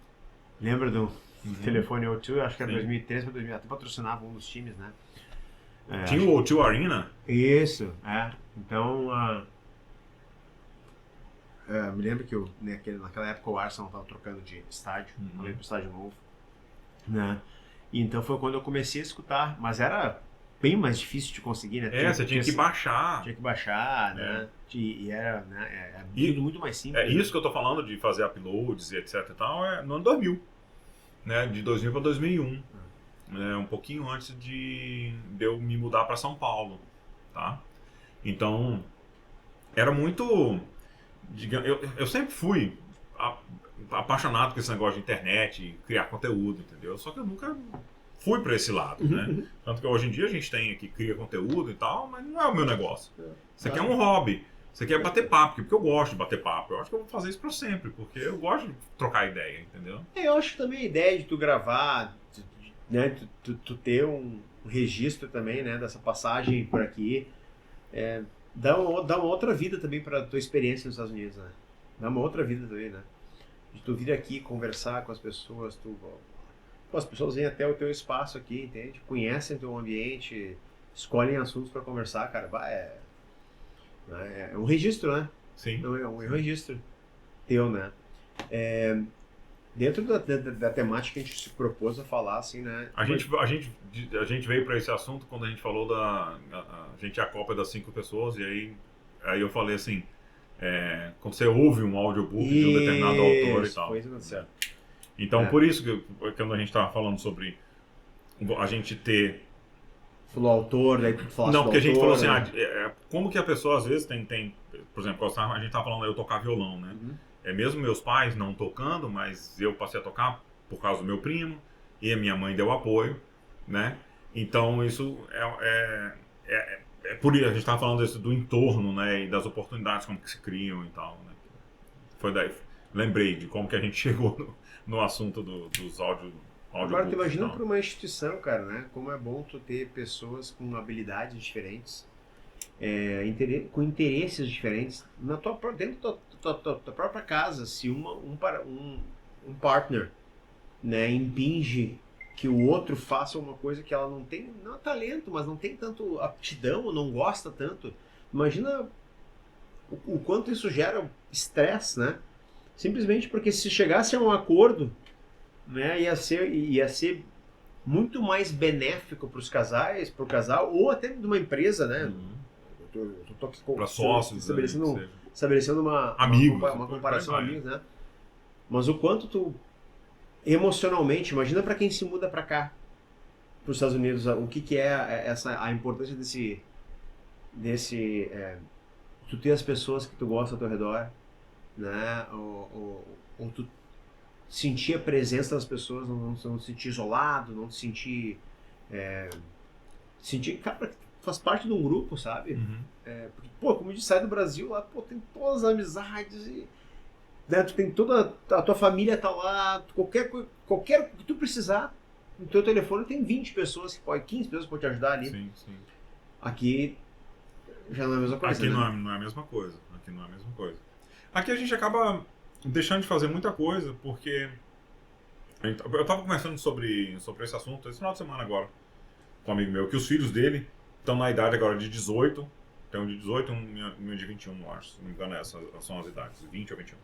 Lembra do telefone O2? Acho que era 2003 para 2004. Até patrocinava um dos times, né? Tinha o O2 Arena? Isso, Então, me lembro que naquela época o Arsenal estava trocando de estádio, estava indo para o estádio novo, né? E então foi quando eu comecei a escutar, mas era bem mais difícil de conseguir, né? Você tinha que baixar. Tinha que baixar, né? E era, né? Tudo muito mais simples. Isso que eu tô falando de fazer uploads e etc e tal, no ano 2000, né? De 2000 para 2001. Um pouquinho antes de eu me mudar para São Paulo, tá? Então, era muito... Eu sempre fui apaixonado por esse negócio de internet, criar conteúdo, entendeu? Só que eu nunca fui para esse lado, né? Tanto que hoje em dia a gente tem aqui, cria conteúdo e tal, mas não é o meu negócio. Isso aqui é um hobby. Isso aqui é bater papo, porque eu gosto de bater papo. Eu acho que eu vou fazer isso para sempre, porque eu gosto de trocar ideia, entendeu? Eu acho também a ideia de tu gravar, né? Tu ter um registro também, né? Dessa passagem por aqui, dá uma outra vida também para tua experiência nos Estados Unidos, né? Dá uma outra vida também, né? De tu vir aqui conversar com as pessoas, as pessoas vêm até o teu espaço aqui, entende? Conhecem o teu ambiente, escolhem assuntos para conversar, cara. É um registro, né? Sim. É um registro teu, né? Dentro da temática que a gente se propôs a falar, assim, né? A gente veio para esse assunto quando a gente falou a gente é a cópia das 5 pessoas, e aí eu falei assim, quando você ouve um audiobook de um determinado autor e tal. Foi isso que aconteceu. Então, por isso que quando a gente estava falando sobre a gente ter... Falou autor, daí tu falaste não, porque a gente falou assim, né? como que a pessoa às vezes tem por exemplo, a gente estava falando eu tocar violão, né? Mesmo meus pais não tocando, mas eu passei a tocar por causa do meu primo, e a minha mãe deu apoio, né? Então, isso por isso, a gente estava falando do entorno, né? E das oportunidades, como que se criam e tal, né? Foi daí, lembrei de como que a gente chegou no assunto dos áudios. Agora, tu imagina para uma instituição, cara, né? Como é bom tu ter pessoas com habilidades diferentes, com interesses diferentes, dentro da tua própria casa. Se um partner, né, impinge que o outro faça uma coisa que ela não tem, não é talento, mas não tem tanto aptidão, ou não gosta tanto, imagina o quanto isso gera estresse, né? Simplesmente porque se chegasse a um acordo, né, ia ser muito mais benéfico para os casais, para o casal, ou até de uma empresa, né? Eu tô aqui para sócios, estabelecendo uma comparação amigos, né? Mas o quanto tu emocionalmente, imagina para quem se muda para cá, para os Estados Unidos, o que é a importância tu ter as pessoas que tu gosta ao teu redor, né? Ou tu sentir a presença das pessoas, não te sentir isolado, não te sentir cara, que faz parte de um grupo, sabe? Porque, como a gente sai do Brasil, lá, tem todas as amizades, e, né, tu tem toda a tua família tá lá, qualquer que tu precisar, no teu telefone tem 20 pessoas, 15 pessoas que podem te ajudar ali. Sim, sim. Aqui já não é a mesma coisa, Aqui né? não é a mesma coisa. Aqui a gente acaba deixando de fazer muita coisa, porque eu estava conversando sobre esse assunto esse final de semana agora com um amigo meu, que os filhos dele estão na idade agora de 18, tem um de 18 e um de 21, eu acho, se não me engano, essas são as idades, 20 ou 21.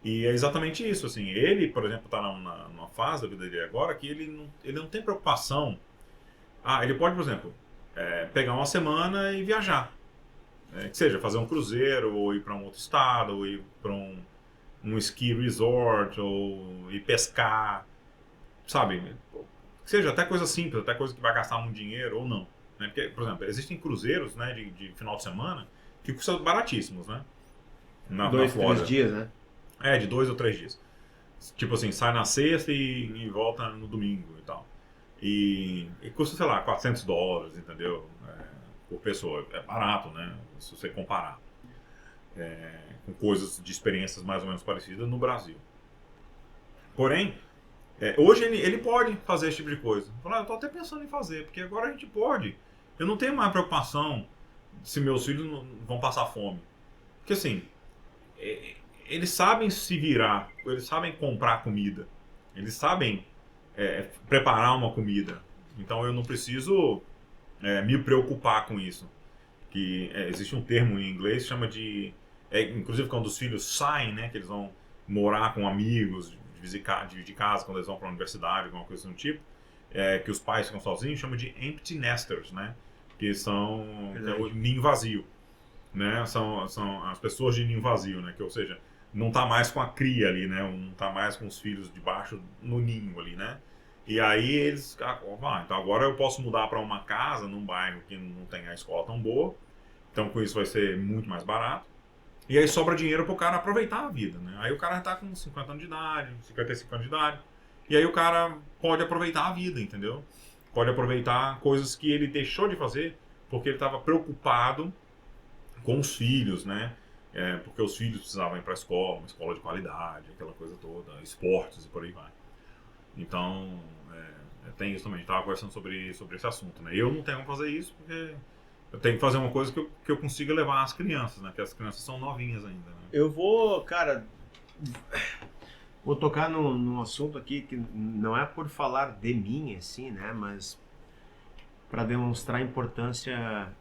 E é exatamente isso, assim, ele, por exemplo, está numa fase da vida dele agora que ele não tem preocupação. Ele pode, por exemplo, pegar uma semana e viajar, que seja fazer um cruzeiro, ou ir para um outro estado, ou ir para um ski resort, ou ir pescar, sabe? Que seja até coisa simples, até coisa que vai gastar muito dinheiro ou não, né? Porque, por exemplo, existem cruzeiros, né, de final de semana que custam baratíssimos, né? 2, 3 dias, né? De 2 ou 3 dias. Tipo assim, sai na sexta e volta no domingo e tal. E custa, sei lá, $400, entendeu? Por pessoa. É barato, né? Se você comparar. Com coisas de experiências mais ou menos parecidas no Brasil. Porém, Hoje ele pode fazer esse tipo de coisa. Eu tô até pensando em fazer, porque agora a gente pode. Eu não tenho mais preocupação se meus filhos não vão passar fome. Porque assim, eles sabem se virar, eles sabem comprar comida, eles sabem preparar uma comida. Então eu não preciso me preocupar com isso. Que existe um termo em inglês que chama de... inclusive quando os filhos saem, né, que eles vão morar com amigos, dividir casa quando eles vão para a universidade, alguma coisa do tipo, que os pais ficam sozinhos, chama de empty nesters, né, que são o ninho vazio, né, são as pessoas de ninho vazio, né, que, ou seja, não tá mais com a cria ali, né, não tá mais com os filhos debaixo no ninho ali, né. E aí eles, então agora eu posso mudar para uma casa num bairro que não tem a escola tão boa, então com isso vai ser muito mais barato. E aí sobra dinheiro para o cara aproveitar a vida, né? Aí o cara está com 50 anos de idade, 55 anos de idade, e aí o cara pode aproveitar a vida, entendeu? Pode aproveitar coisas que ele deixou de fazer porque ele estava preocupado com os filhos, né? Porque os filhos precisavam ir para a escola, uma escola de qualidade, aquela coisa toda, esportes e por aí vai. Então, tem isso também. A gente estava conversando sobre esse assunto, né? Eu não tenho como fazer isso porque eu tenho que fazer uma coisa que eu consiga levar as crianças, né? Porque as crianças são novinhas ainda, né? Eu vou, cara, vou tocar num assunto aqui que não é por falar de mim, assim, né? Mas para demonstrar a importância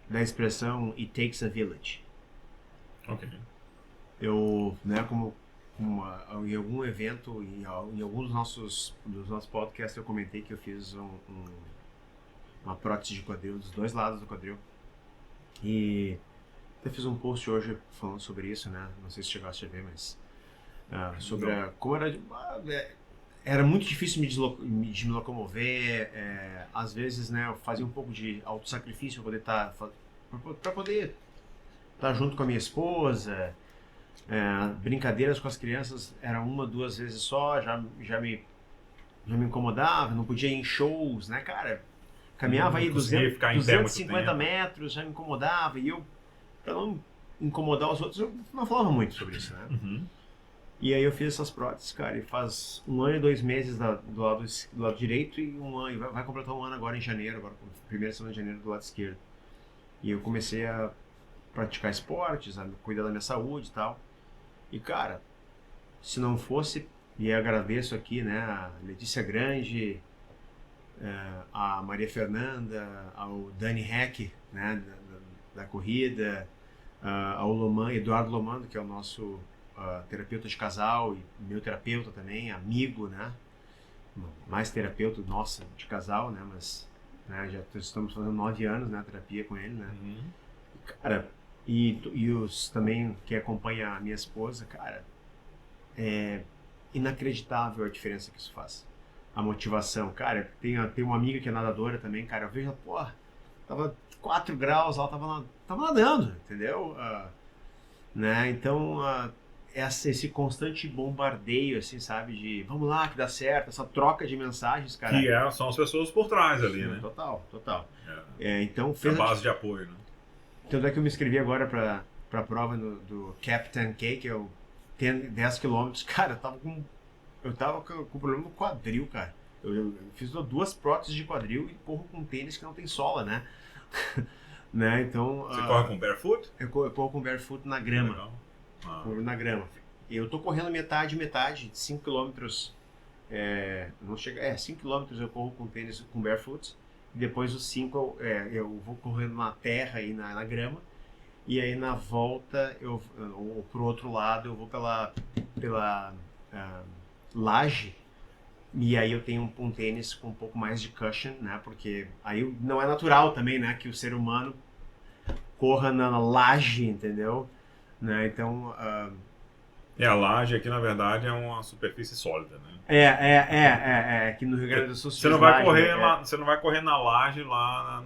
da expressão "It takes a village". Ok. Eu, né, como em algum evento, em alguns dos nossos podcasts, eu comentei que eu fiz uma prótese de quadril dos dois lados do quadril. E eu fiz um post hoje falando sobre isso, né? Não sei se chegaste a ver, mas sobre como era muito difícil de me locomover. Às vezes, né, eu fazia um pouco de autossacrifício para poder estar junto com a minha esposa. Brincadeiras com as crianças era 1, 2 vezes só, já me incomodava, não podia ir em shows, né, cara? Caminhava aí 250 metros, já me incomodava, e eu, pra não incomodar os outros, eu não falava muito sobre isso, né? Uhum. E aí eu fiz essas próteses, cara, e faz 1 ano e 2 meses do lado direito e 1 ano, vai completar 1 ano agora em janeiro, agora primeira semana de janeiro do lado esquerdo. E eu comecei a praticar esportes, a cuidar da minha saúde e tal. E, cara, se não fosse, e eu agradeço aqui, né, a Letícia Grande, a Maria Fernanda, ao Dani Heck, né, da corrida, ao Eduardo Lomando, que é o nosso terapeuta de casal e meu terapeuta também, amigo, né, mais terapeuta, nossa, de casal, né, mas né, já estamos fazendo 9 anos, né, terapia com ele, né. Uhum. Cara, e os também que acompanha a minha esposa, cara, é inacreditável a diferença que isso faz. A motivação, cara, tem uma amiga que é nadadora também, cara, eu vejo, porra, tava 4 graus, ela tava nadando, entendeu? Né? Então, esse constante bombardeio, assim, sabe, de vamos lá, que dá certo, essa troca de mensagens, cara. Que são as pessoas por trás ali, né? Total. Então, a base de apoio, né? Tanto é que eu me inscrevi agora pra prova do Captain K, que é o 10 km. Cara, eu tava com problema no quadril, cara. Eu fiz 2 próteses de quadril e corro com tênis que não tem sola, né? Né? Então, você corre com barefoot? Eu corro com barefoot na grama. Legal. Na grama. Eu tô correndo metade, 5 km. Não chega, 5 km eu corro com tênis com barefoot. Depois os 5 eu vou correndo na terra e na grama. E aí na volta, ou pro outro lado, eu vou pela laje. E aí eu tenho um tênis com um pouco mais de cushion, né? Porque aí não é natural também, né? Que o ser humano corra na laje, entendeu? Né? Então... a laje aqui, na verdade, é uma superfície sólida, né? Aqui no Rio Grande do Sul... Você não vai correr você não vai correr na laje lá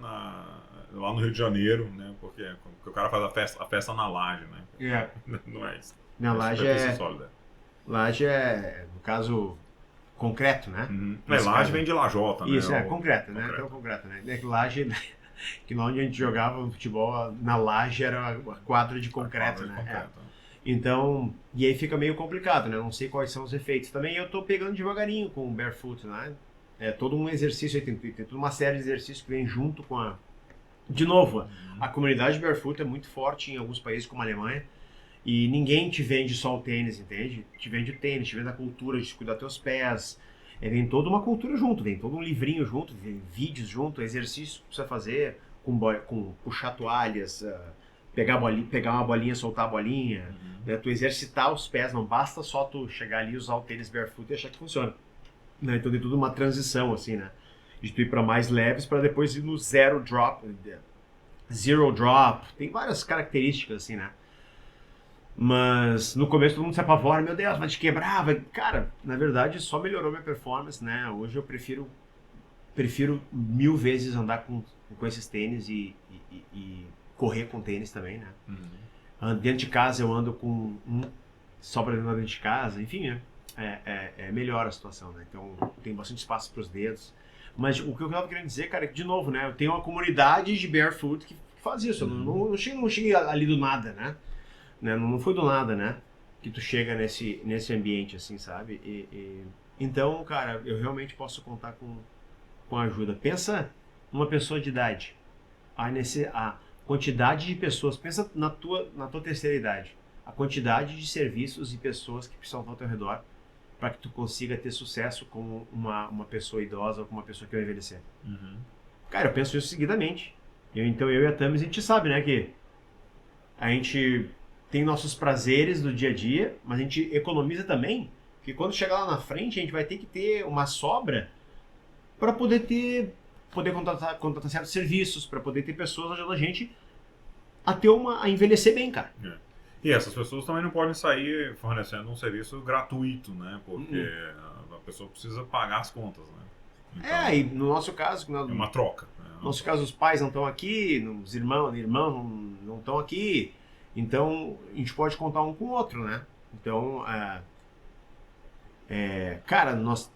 no Rio de Janeiro, né? Porque o cara faz a festa na laje, né? Não é isso. Na laje superfície sólida. Laje no caso, concreto, né? Uhum. Laje vem de lajota, né? Isso, concreto, né? Então, concreto, né? Laje, que lá onde a gente jogava no futebol, na laje era a quadra de concreto, né? Então, e aí fica meio complicado, né? Eu não sei quais são os efeitos. Também eu tô pegando devagarinho com o barefoot, né? É todo um exercício, tem toda uma série de exercícios que vem junto com a... De novo, a comunidade barefoot é muito forte em alguns países como a Alemanha, e ninguém te vende só o tênis, entende? Te vende o tênis, te vende a cultura de cuidar dos teus pés, vem toda uma cultura junto, vem todo um livrinho junto, vem vídeos junto, exercícios que precisa fazer, com puxar toalhas, pegar uma bolinha, soltar a bolinha, né? Tu exercitar os pés, não basta só tu chegar ali, usar o tênis barefoot e achar que funciona. Né? Então tem tudo uma transição, assim, né? De tu ir para mais leves para depois ir no zero drop, tem várias características, assim, né? Mas no começo todo mundo se apavora, meu Deus, vai te quebrar, vai... Cara, na verdade só melhorou minha performance, né? Hoje eu prefiro 1000 vezes andar com esses tênis e correr com tênis também, né? Dentro de casa eu ando com só para dentro de casa, enfim, né? Melhor a situação, né? Então tem bastante espaço para os dedos. Mas o que eu estava querendo dizer, cara, é que, de novo, né? Eu tenho uma comunidade de barefoot que faz isso. Eu não cheguei ali do nada, né? Não foi do nada, né? Que tu chega nesse ambiente, assim, sabe? Então, cara, eu realmente posso contar com ajuda. Pensa numa pessoa de idade. A quantidade de pessoas, pensa na tua terceira idade. A quantidade de serviços e pessoas que precisam estar ao teu redor para que tu consiga ter sucesso com uma pessoa idosa ou com uma pessoa que vai envelhecer. Cara, eu penso isso seguidamente. Então eu e a Thames, a gente sabe, né, que a gente tem nossos prazeres do dia a dia, mas a gente economiza também, porque quando chegar lá na frente a gente vai ter que ter uma sobra para poder contratar certos serviços, para poder ter pessoas ajudando a gente a envelhecer bem, cara. E essas pessoas também não podem sair fornecendo um serviço gratuito, né? Porque a pessoa precisa pagar as contas, né? Então, e no nosso caso... é uma troca. Né? No nosso caso, os pais não estão aqui, os irmãos não estão aqui, então a gente pode contar um com o outro, né? Então, cara, nós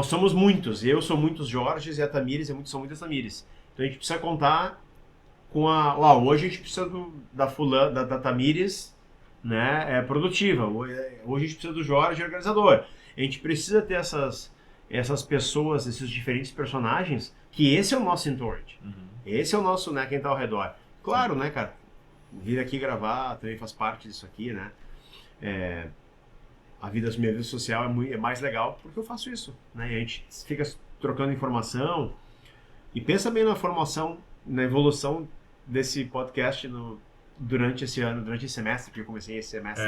somos muitos. Eu sou muitos Jorges e a Tamires são muitas Tamires. Então a gente precisa contar com hoje a gente precisa da Tamires, né, produtiva. Hoje a gente precisa do Jorge, organizador. A gente precisa ter essas pessoas, esses diferentes personagens, que esse é o nosso entourage. Esse é o nosso, né, quem tá ao redor. Claro, né, cara? Vir aqui gravar também faz parte disso aqui, né? Minha vida social é mais legal porque eu faço isso, né? E a gente fica trocando informação e pensa bem na formação, na evolução desse podcast durante esse ano, durante esse semestre, que eu comecei esse semestre.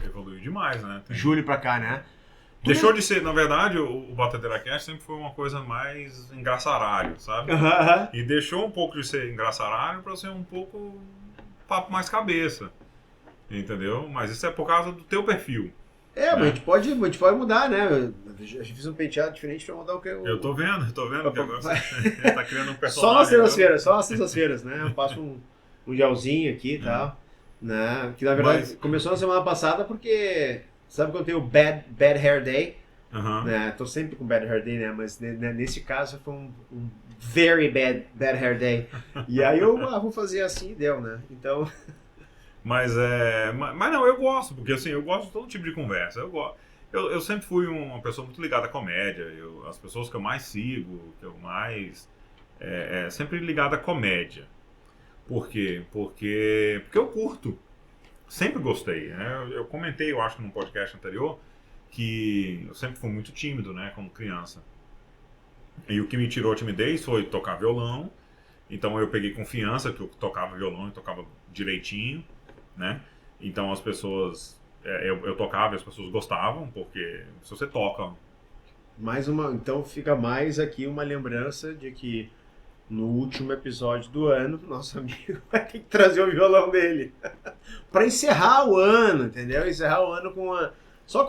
Evoluiu demais, né? Julho pra cá, né? Deixou de ser, na verdade, o Batedeira Cast sempre foi uma coisa mais engraçaralho, sabe? E deixou um pouco de ser engraçaralho para ser um pouco papo mais cabeça, entendeu? Mas isso é por causa do teu perfil. Mas a gente pode mudar, né? A gente fez um penteado diferente pra mudar o que eu... Eu tô vendo que agora você tá criando um personagem. Só nas terças-feiras, né? Eu passo um gelzinho aqui e tal, né? Que na verdade começou na semana passada porque... Sabe quando tem o bad hair day? Né? Tô sempre com bad hair day, né? Mas nesse caso foi um very bad hair day. E aí eu vou fazer assim e deu, né? Então... Mas não, eu gosto, porque assim, eu gosto de todo tipo de conversa. Eu sempre fui uma pessoa muito ligada à comédia. As pessoas que eu mais sigo, que eu mais... sempre ligada à comédia. Por quê? Porque eu curto. Sempre gostei, né? Eu comentei, eu acho que num podcast anterior, que eu sempre fui muito tímido, né, como criança. E o que me tirou a timidez foi tocar violão. Então eu peguei confiança, que eu tocava violão e tocava direitinho, né? Então as pessoas... eu tocava e as pessoas gostavam, porque se você toca... Então fica mais aqui uma lembrança de que no último episódio do ano, nosso amigo vai ter que trazer o violão dele. Pra encerrar o ano, entendeu? Encerrar o ano com uma... Só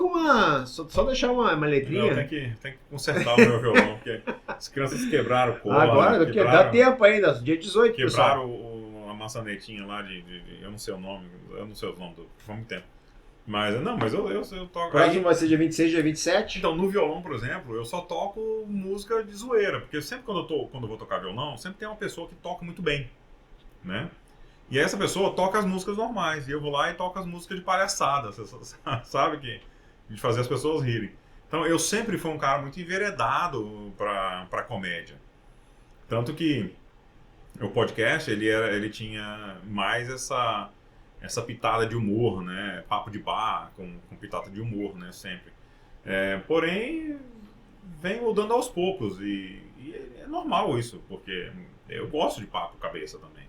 deixar uma letrinha. Não, tem que consertar o meu violão, porque as crianças quebraram o couro. Agora, dá tempo ainda, dia 18, quebraram pessoal. a maçanetinha lá eu não sei o nome, foi muito tempo. Mas eu toco. Próximo vai ser dia 26, dia 27. Então, no violão, por exemplo, eu só toco música de zoeira, porque sempre quando eu vou tocar violão, sempre tem uma pessoa que toca muito bem, né? E essa pessoa toca as músicas normais, e eu vou lá e toco as músicas de palhaçada, você sabe que de fazer as pessoas rirem. Então eu sempre fui um cara muito enveredado pra comédia. Tanto que o podcast, ele tinha mais essa pitada de humor, né? Papo de bar com pitada de humor, né? Sempre. Porém, vem mudando aos poucos e é normal isso, porque eu gosto de papo cabeça também.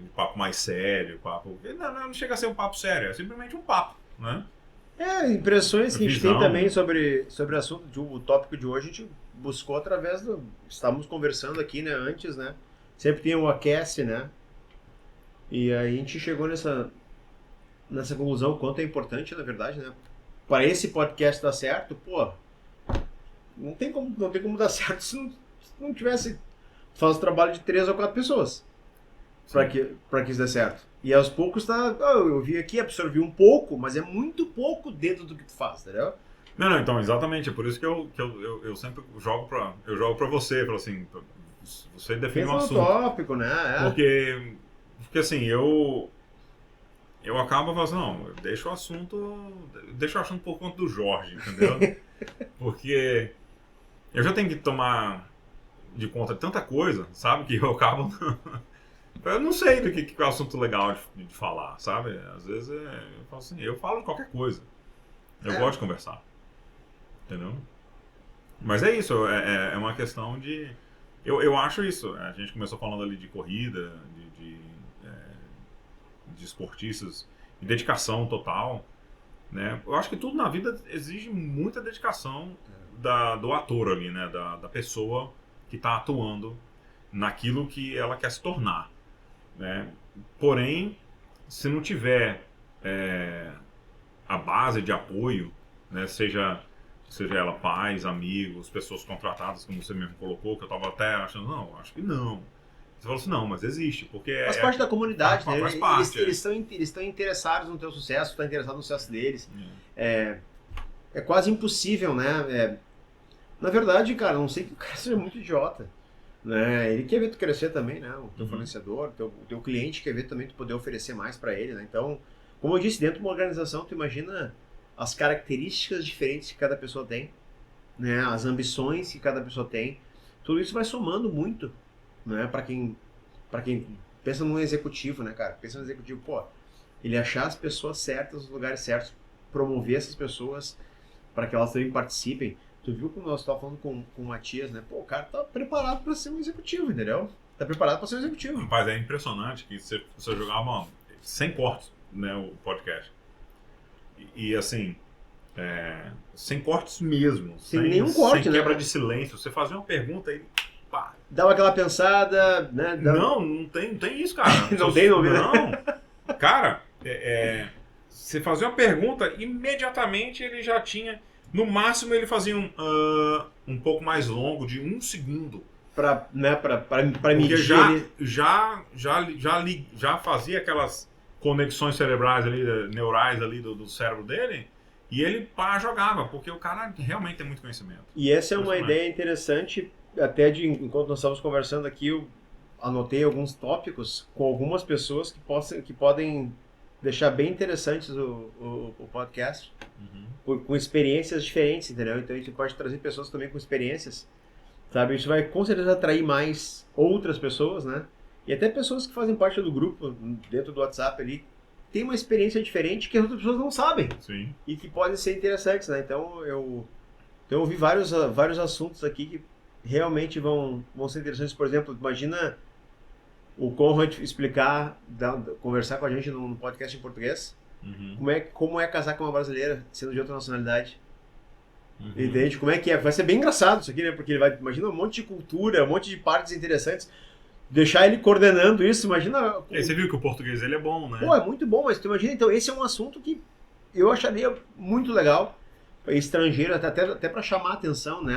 De papo mais sério, papo... Não chega a ser um papo sério, é simplesmente um papo, né? Impressões que a gente tem Visão. também sobre o assunto, o tópico de hoje, a gente buscou através do... Estávamos conversando aqui, né, antes, né? Sempre tem um aquece, né? E aí a gente chegou nessa conclusão, o quanto é importante, na verdade, né? Para esse podcast dar certo, pô, não tem como dar certo se não tivesse... Faz o trabalho de 3 ou 4 pessoas para que isso dê certo. E aos poucos eu vi aqui, absorvi um pouco, mas é muito pouco dentro do que tu faz, entendeu? Não, então, exatamente. É por isso que eu sempre jogo pra você, falo assim, você define um Pensa no assunto. tópico, né? Porque assim, eu acabo falando assim, não, deixa o assunto por conta do Jorge, entendeu? Porque eu já tenho que tomar de conta de tanta coisa, sabe? Que eu acabo... Eu não sei do que é o assunto legal de falar, sabe? Às vezes eu falo assim, eu falo de qualquer coisa. Eu gosto de conversar. Entendeu? Mas é isso, é uma questão de... Eu acho isso. A gente começou falando ali de corrida, de esportistas, de dedicação total, né? Eu acho que tudo na vida exige muita dedicação do ator ali, né? Da pessoa que está atuando naquilo que ela quer se tornar, né? Porém, se não tiver a base de apoio, né? Seja ela pais, amigos, pessoas contratadas, como você mesmo colocou, que eu estava até achando, não, acho que não. Você falou assim, não, mas existe, porque faz parte da comunidade, né? Faz parte. Eles estão interessados no teu sucesso, estão interessados no sucesso deles. É quase impossível, né? Na verdade, cara, não sei que o cara seja muito idiota. Né? Ele quer ver tu crescer também, né? O teu fornecedor, o teu cliente quer ver também tu poder oferecer mais para ele, né? Então, como eu disse, dentro de uma organização, tu imagina as características diferentes que cada pessoa tem, né? As ambições que cada pessoa tem. Tudo isso vai somando muito, né? Para quem pensa num executivo, né, cara? Pensa no executivo, pô, ele achar as pessoas certas nos lugares certos, promover essas pessoas para que elas também participem. Tu viu como nós estávamos falando com o Matias, né? Pô, o cara tá preparado para ser um executivo, entendeu? Tá preparado para ser um executivo. Rapaz, é impressionante que você jogava sem cortes, né, o podcast. E assim, sem cortes mesmo. Sem nenhum corte, sem né? quebra de silêncio. Você fazia uma pergunta e pá. Dava aquela pensada, né? Não tem isso, cara. Não. Cara, você fazia uma pergunta, imediatamente ele já tinha... No máximo ele fazia um pouco mais longo, de 1 segundo. Pra medir. Já fazia aquelas conexões cerebrais ali, neurais ali do cérebro dele, e ele jogava, porque o cara realmente tem muito conhecimento. E essa é uma ideia interessante, até enquanto nós estávamos conversando aqui, eu anotei alguns tópicos com algumas pessoas que podem deixar bem interessantes o podcast. Com experiências diferentes, entendeu? Então a gente pode trazer pessoas também com experiências, sabe? Isso vai com certeza atrair mais outras pessoas, né? E até pessoas que fazem parte do grupo, dentro do WhatsApp ali, tem uma experiência diferente que as outras pessoas não sabem. Sim. E que podem ser interessantes, né? Então eu ouvi vários assuntos aqui que realmente vão ser interessantes. Por exemplo, imagina o Conrad explicar, conversar com a gente no podcast em português. Como é casar com uma brasileira sendo de outra nacionalidade. Entende? Como é que é? Vai ser bem engraçado isso aqui, né? Porque ele vai, imagina um monte de cultura, um monte de partes interessantes. Deixar ele coordenando isso, imagina... Você viu que o português ele é bom, né? Pô, é muito bom, mas tu imagina, então, esse é um assunto que eu acharia muito legal, estrangeiro, até para chamar a atenção, né?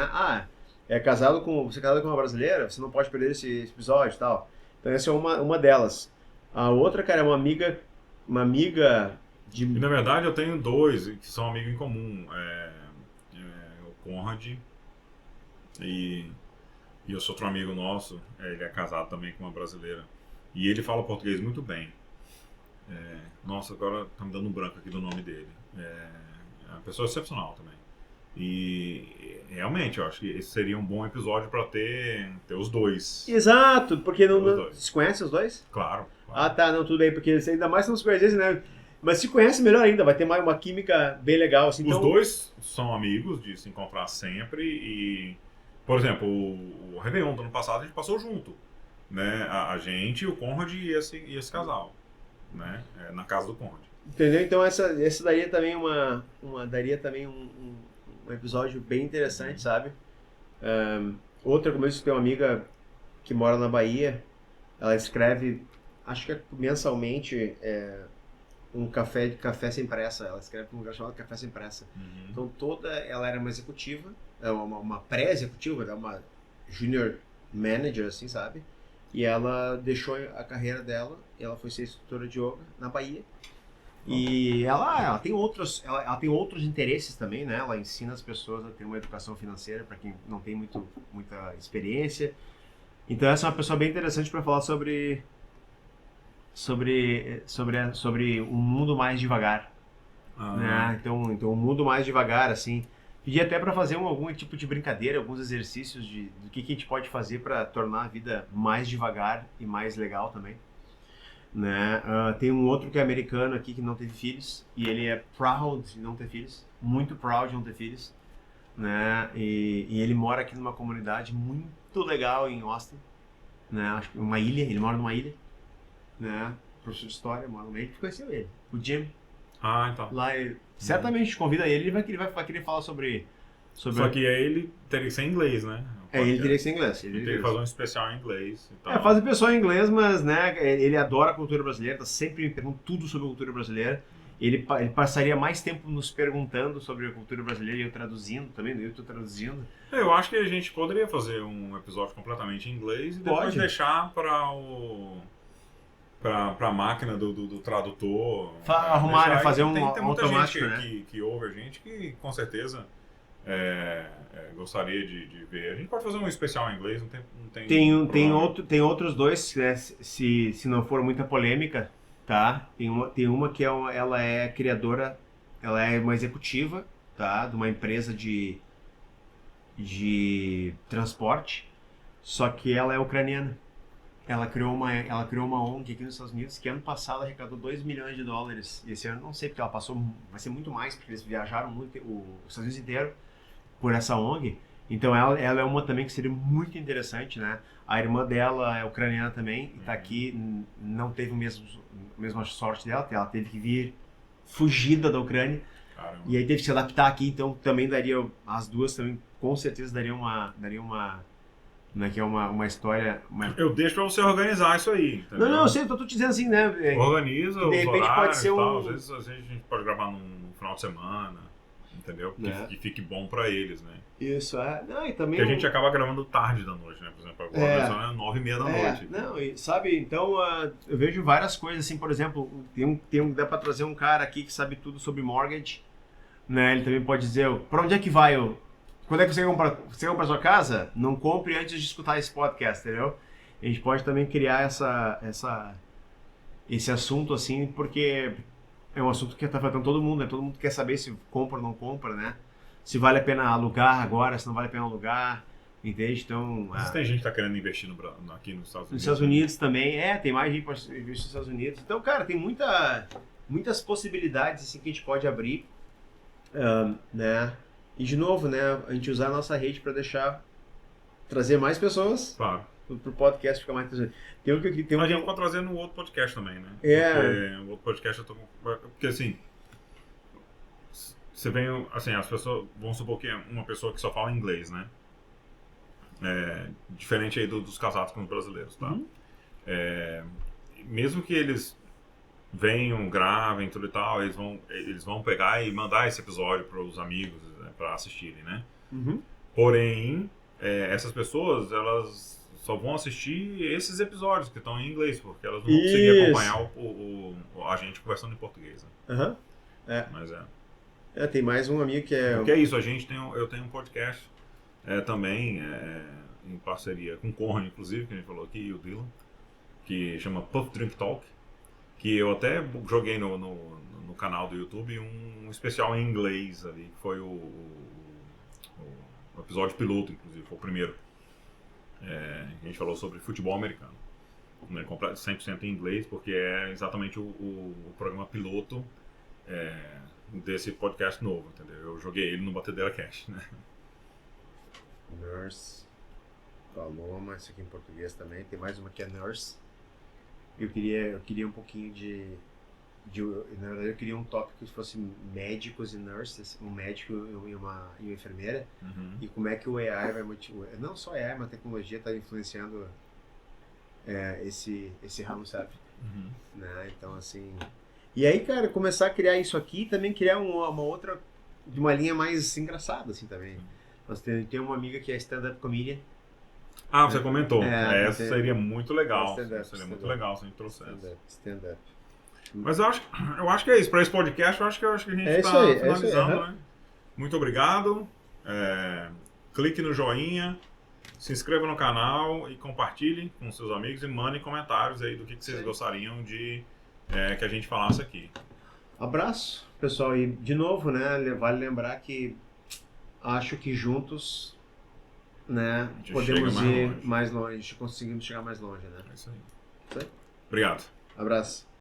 Você é casado com uma brasileira, você não pode perder esse episódio e tal. Então essa é uma delas. A outra, cara, é uma amiga de... E, na verdade, eu tenho 2 que são amigos em comum. O Conrad e eu sou outro amigo nosso. Ele é casado também com uma brasileira. E ele fala português muito bem. Nossa, agora tá me dando um branco aqui do nome dele. É uma pessoa excepcional também. E realmente, eu acho que esse seria um bom episódio para ter os dois. Exato, porque Os dois. Vocês conhecem os dois? Claro. Ah, tá, não, tudo bem, porque ainda mais se não se conhecessem, né? Mas se conhece melhor ainda, vai ter mais uma química bem legal. Assim, Os dois são amigos de se encontrar sempre e, por exemplo, o Réveillon do ano passado a gente passou junto, né? A gente, o Conrad e esse casal, né? Na casa do Conrad. Entendeu? Então essa daria também daria também um episódio bem interessante, sabe? Outra, como eu disse, tem uma amiga que mora na Bahia, ela escreve, acho que é mensalmente, um café sem pressa. Ela escreve um lugar chamado Café Sem Pressa. Então ela era uma executiva, uma pré-executiva, uma junior manager, assim, sabe? E ela deixou a carreira dela, ela foi ser instrutora de yoga na Bahia. E ela tem outros interesses também, né? Ela ensina as pessoas a ter uma educação financeira para quem não tem muita experiência. Então essa é uma pessoa bem interessante para falar sobre um mundo mais devagar, né? Então um mundo mais devagar, assim. Pedir até para fazer algum tipo de brincadeira, alguns exercícios do que a gente pode fazer para tornar a vida mais devagar e mais legal também, né? Tem um outro que é americano aqui que não teve filhos e ele é proud de não ter filhos, muito proud de não ter filhos, né? E ele mora aqui numa comunidade muito legal em Austin, né? Acho que ele mora numa ilha, né? Professor de história, mora numa ilha. Tu conheceu ele? O Jim. Então. Lá, certamente convida ele vai querer falar sobre... Só que aí ele teria que ser em inglês, né? Ele teria que ser em inglês. Ele teria que fazer um especial em inglês. Faz o pessoal em inglês, mas, né, ele adora a cultura brasileira, tá sempre me perguntando tudo sobre a cultura brasileira. Ele passaria mais tempo nos perguntando sobre a cultura brasileira e eu traduzindo também, eu tô traduzindo. Eu acho que a gente poderia fazer um episódio completamente em inglês e depois deixar para a máquina do tradutor arrumar, né, fazer tem muita automático, gente né? que ouve a gente que com certeza gostaria de ver. A gente pode fazer um especial em inglês, não tem outros dois, né, se não for muita polêmica, tá? Tem uma que ela é criadora, ela é uma executiva, tá? De uma empresa de transporte, só que ela é ucraniana. Ela criou uma ONG aqui nos Estados Unidos que ano passado arrecadou $2 milhões. E esse ano não sei porque ela passou, vai ser muito mais, porque eles viajaram muito os Estados Unidos inteiro por essa ONG. Então ela é uma também que seria muito interessante, né? A irmã dela é ucraniana também e tá aqui, não teve a mesma sorte dela, ela teve que vir fugida da Ucrânia. Caramba. E aí teve que se adaptar aqui, então também daria, as duas também com certeza daria uma né, que é uma história... Eu deixo pra você organizar isso aí, entendeu? Não, eu sei, eu tô te dizendo assim, né? Organiza os de repente horários pode ser e tal. Às vezes a gente pode gravar num final de semana, entendeu? Que fique bom pra eles, né? Isso, Não, e também... Porque a gente acaba gravando tarde da noite, né? Por exemplo, agora são 9h30 da noite. Não, e sabe, então eu vejo várias coisas, assim, por exemplo, dá pra trazer um cara aqui que sabe tudo sobre mortgage, né? Ele também pode dizer, pra onde é que vai quando é que você compra a sua casa? Não compre antes de escutar esse podcast, entendeu? A gente pode também criar esse assunto, assim, porque é um assunto que está afetando todo mundo, né? Todo mundo quer saber se compra ou não compra, né? Se vale a pena alugar agora, se não vale a pena alugar, entende? Então... Mas tem gente que está querendo investir aqui nos Estados Unidos. Nos Estados Unidos também, tem mais gente para investir nos Estados Unidos. Então, cara, tem muitas possibilidades, assim, que a gente pode abrir, né? E de novo, né, a gente usar a nossa rede para trazer mais pessoas para o podcast ficar mais interessante. A gente pode trazer no outro podcast também, né? Porque o outro podcast porque assim, você vem, assim, as pessoas, vamos supor que é uma pessoa que só fala inglês, né? Diferente aí dos casados com os brasileiros, tá? Mesmo que eles venham, gravem, tudo e tal, eles vão pegar e mandar esse episódio para os amigos, né, para assistirem, né? Porém, essas pessoas, elas só vão assistir esses episódios que estão em inglês, porque elas não vão conseguir acompanhar a gente conversando em português, né? Mas tem mais um amigo que é... Porque é isso, eu tenho um podcast também, em parceria com o Conrad, inclusive, que a gente falou aqui, e o Dylan. que chama Puff Drink Talk, que eu até joguei no canal do YouTube um especial em inglês ali, que foi o episódio piloto, inclusive, foi o primeiro. A gente falou sobre futebol americano, né, 100% em inglês, porque é exatamente o programa piloto desse podcast novo, entendeu? Eu joguei ele no Batedeira Cash, né? Nurse falou, mas isso aqui em português também. Tem mais uma que é Nurse. Eu queria um pouquinho na verdade eu queria um tópico que fosse médicos e nurses, um médico e uma enfermeira, e como é que o AI vai motivar, não só AI, mas a tecnologia está influenciando esse ramo, sabe? Né? Então assim, e aí, cara, começar a criar isso aqui, também criar uma outra, de uma linha mais engraçada assim também. Nós tem uma amiga que é stand-up comedian. Ah, você comentou. Essa seria muito legal. Seria muito legal se a gente trouxesse. Stand-up. Mas eu acho que é isso. Para esse podcast, eu acho que a gente está finalizando, né? Muito obrigado. Clique no joinha, se inscreva no canal e compartilhe com seus amigos e mandem comentários aí do que vocês gostariam de que a gente falasse aqui. Abraço, pessoal. E, de novo, né, vale lembrar que acho que juntos, né, podemos ir mais longe, conseguimos chegar mais longe, né? É isso aí. Obrigado. Abraço.